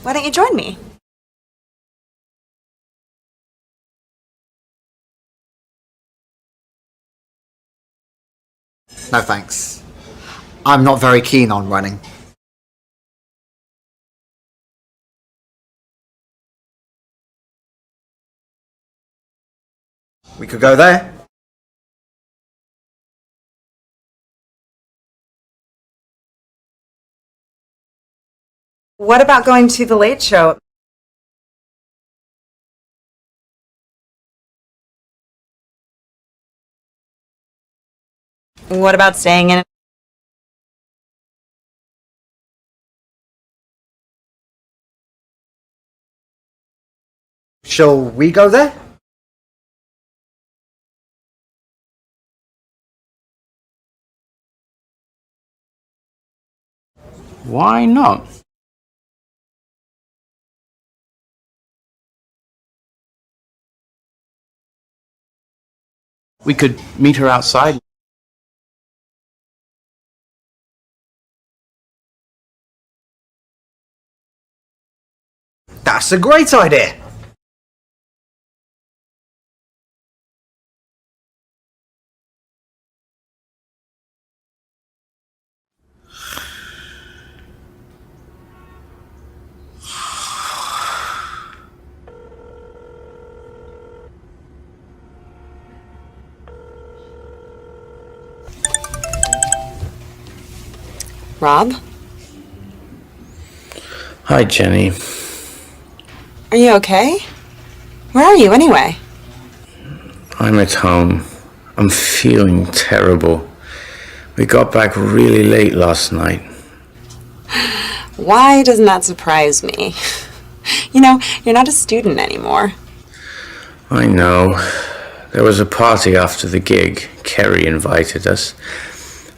Why don't you join me? No thanks. I'm not very keen on running. We could go there. What about going to the late show? What about staying in? Shall we go there? Why not? We could meet her outside. That's a great idea. Rob? Hi, Jenny. Are you okay? Where are you anyway? I'm at home. I'm feeling terrible. We got back really late last night. Why doesn't that surprise me? You know, you're not a student anymore. I know. There was a party after the gig. Kerry invited us.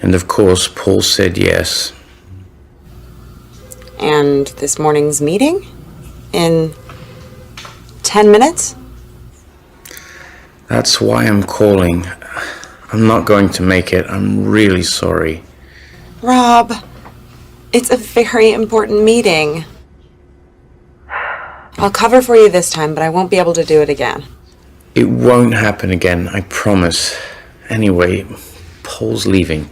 And of course, Paul said yes. And this morning's meeting? In 10 minutes? That's why I'm calling. I'm not going to make it. I'm really sorry. Rob, it's a very important meeting. I'll cover for you this time, but I won't be able to do it again. It won't happen again, I promise. Anyway, Paul's leaving.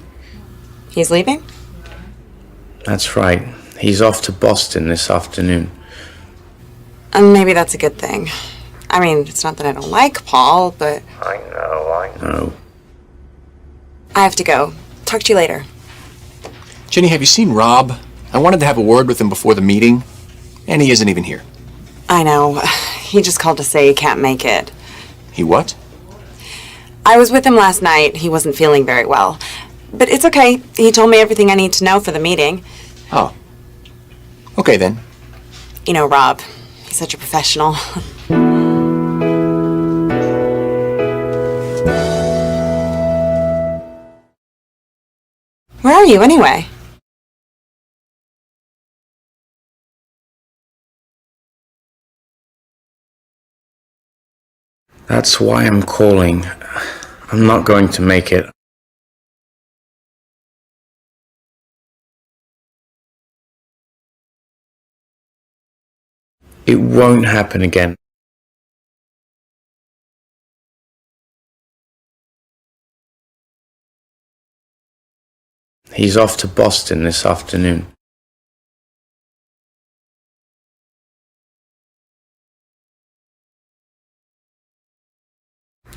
He's leaving? That's right. He's off to Boston this afternoon. And maybe that's a good thing. I mean, it's not that I don't like Paul, but... I know. I have to go. Talk to you later. Jenny, have you seen Rob? I wanted to have a word with him before the meeting, and he isn't even here. I know. He just called to say he can't make it. He what? I was with him last night. He wasn't feeling very well. But it's okay. He told me everything I need to know for the meeting. Oh. Okay, then. You know, Rob, he's such a professional. Where are you, anyway? That's why I'm calling. I'm not going to make it. It won't happen again. He's off to Boston this afternoon.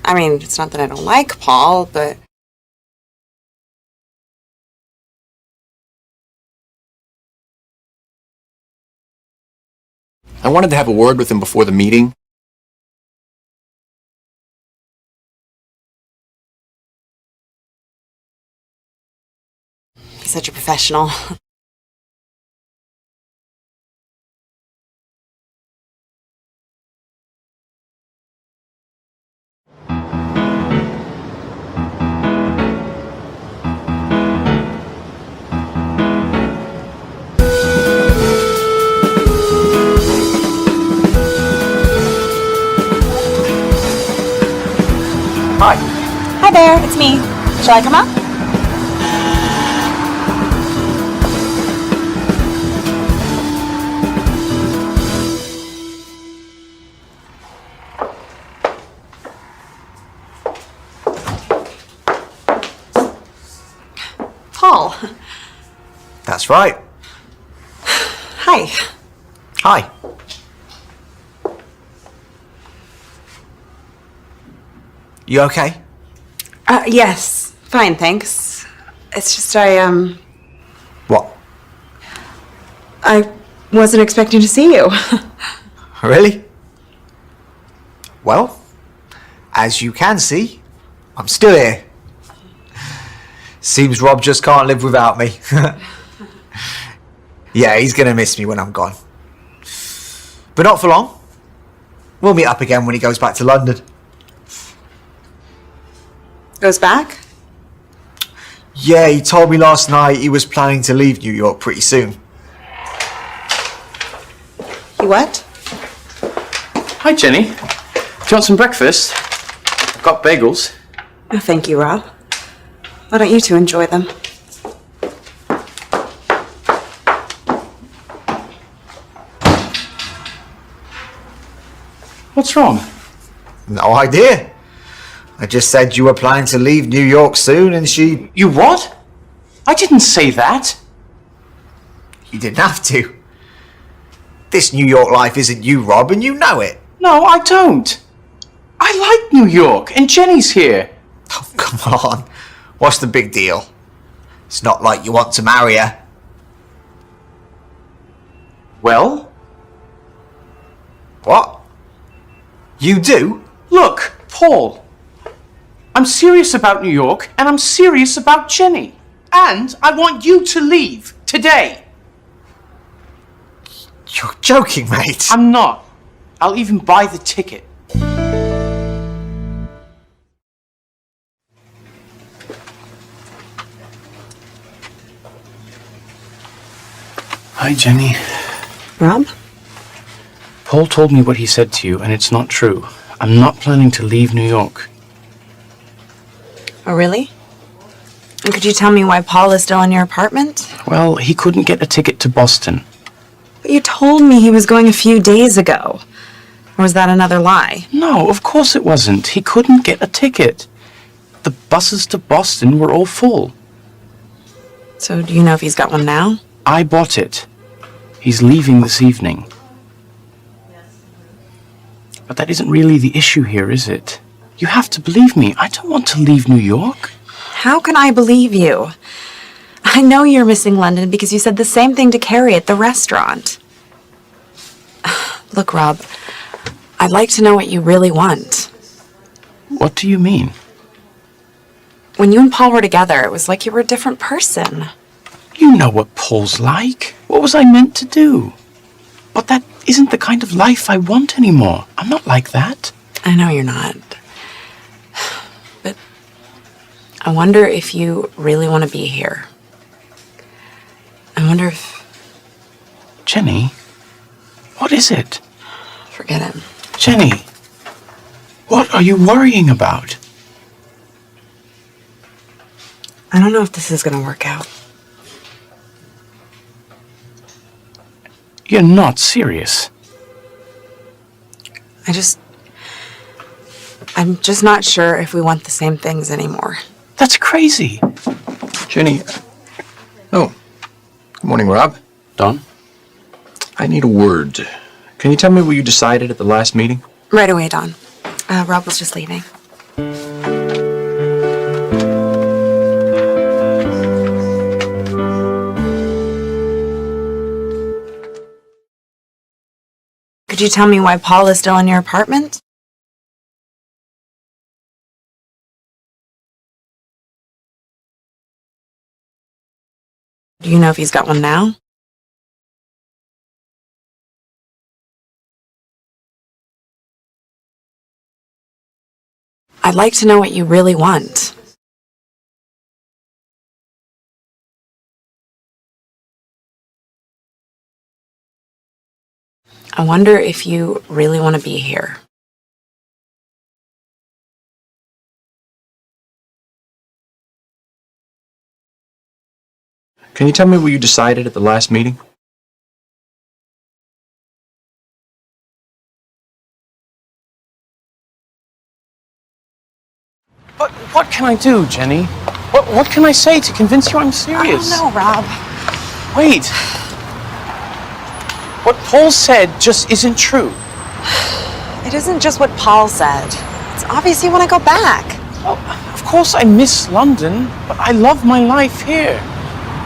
I mean, it's not that I don't like Paul, but... I wanted to have a word with him before the meeting. He's such a professional. Hi. Hi there, it's me. Shall I come up? That's right. Hi. Hi. You okay? Yes. Fine, thanks. It's just What? I wasn't expecting to see you. Really? Well, as you can see, I'm still here. Seems Rob just can't live without me. Yeah, he's gonna miss me when I'm gone. But not for long. We'll meet up again when he goes back to London. Goes back? Yeah, he told me last night he was planning to leave New York pretty soon. You what? Hi, Jenny. Do you want some breakfast? I've got bagels. Oh, thank you, Rob. Why don't you two enjoy them? What's wrong? No idea. I just said you were planning to leave New York soon and she... You what? I didn't say that. You didn't have to. This New York life isn't you, Rob, and you know it. No, I don't. I like New York, and Jenny's here. Oh, come on. What's the big deal? It's not like you want to marry her. Well? What? You do? Look, Paul. I'm serious about New York, and I'm serious about Jenny. And I want you to leave today. You're joking, mate. I'm not. I'll even buy the ticket. Hi, Jenny. Rob? Paul told me what he said to you, and it's not true. I'm not planning to leave New York. Oh, really? And could you tell me why Paul is still in your apartment? Well, he couldn't get a ticket to Boston. But you told me he was going a few days ago. Or was that another lie? No, of course it wasn't. He couldn't get a ticket. The buses to Boston were all full. So do you know if he's got one now? I bought it. He's leaving this evening. But that isn't really the issue here, is it? You have to believe me. I don't want to leave New York. How can I believe you? I know you're missing London because you said the same thing to Carrie at the restaurant. Look, Rob, I'd like to know what you really want. What do you mean? When you and Paul were together, it was like you were a different person. You know what Paul's like. What was I meant to do? But that isn't the kind of life I want anymore. I'm not like that. I know you're not. But I wonder if you really want to be here. I wonder if... Jenny, what is it? Forget it. Jenny, what are you worrying about? I don't know if this is going to work out. You're not serious. I'm just not sure if we want the same things anymore. That's crazy. Jenny. Oh. Good morning, Rob. Don? I need a word. Can you tell me what you decided at the last meeting? Right away, Don. Rob was just leaving. Could you tell me why Paul is still in your apartment? Do you know if he's got one now? I'd like to know what you really want. I wonder if you really want to be here. Can you tell me what you decided at the last meeting? But what can I do, Jenny? What can I say to convince you I'm serious? I don't know, Rob. Wait. What Paul said just isn't true. It isn't just what Paul said. It's obvious you want to go back. Well, of course I miss London, but I love my life here.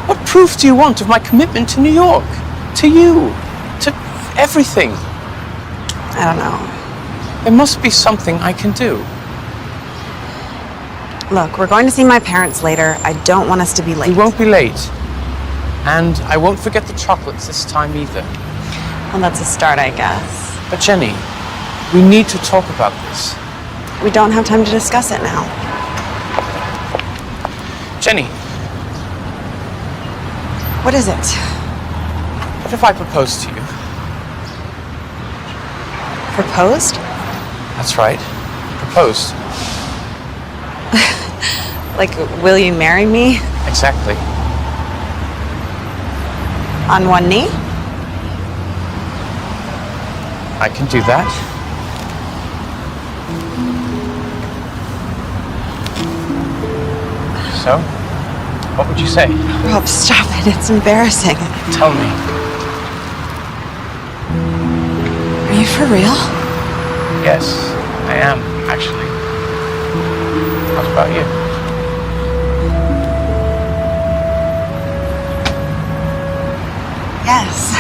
What proof do you want of my commitment to New York? To you? To everything? I don't know. There must be something I can do. Look, we're going to see my parents later. I don't want us to be late. We won't be late. And I won't forget the chocolates this time either. Well, that's a start, I guess. But Jenny, we need to talk about this. We don't have time to discuss it now. Jenny. What is it? What if I proposed to you? Proposed? That's right. Proposed. Like, will you marry me? Exactly. On one knee? I can do that. So, what would you say? Rob, stop it. It's embarrassing. Tell me. Are you for real? Yes, I am, actually. How about you? Yes.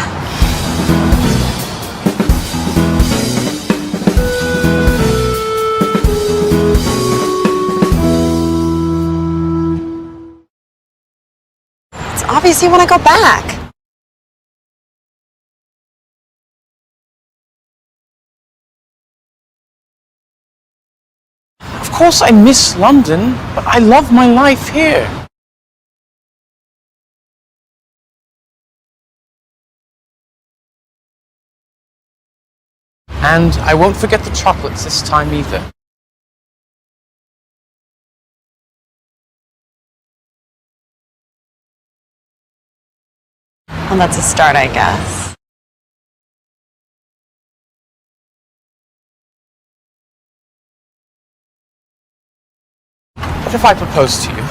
It's obvious you want to go back. Of course I miss London, but I love my life here. And I won't forget the chocolates this time either. Well, that's a start, I guess. What if I proposed to you?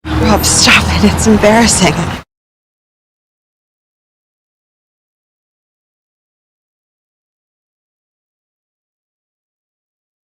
Rob, stop it. It's embarrassing.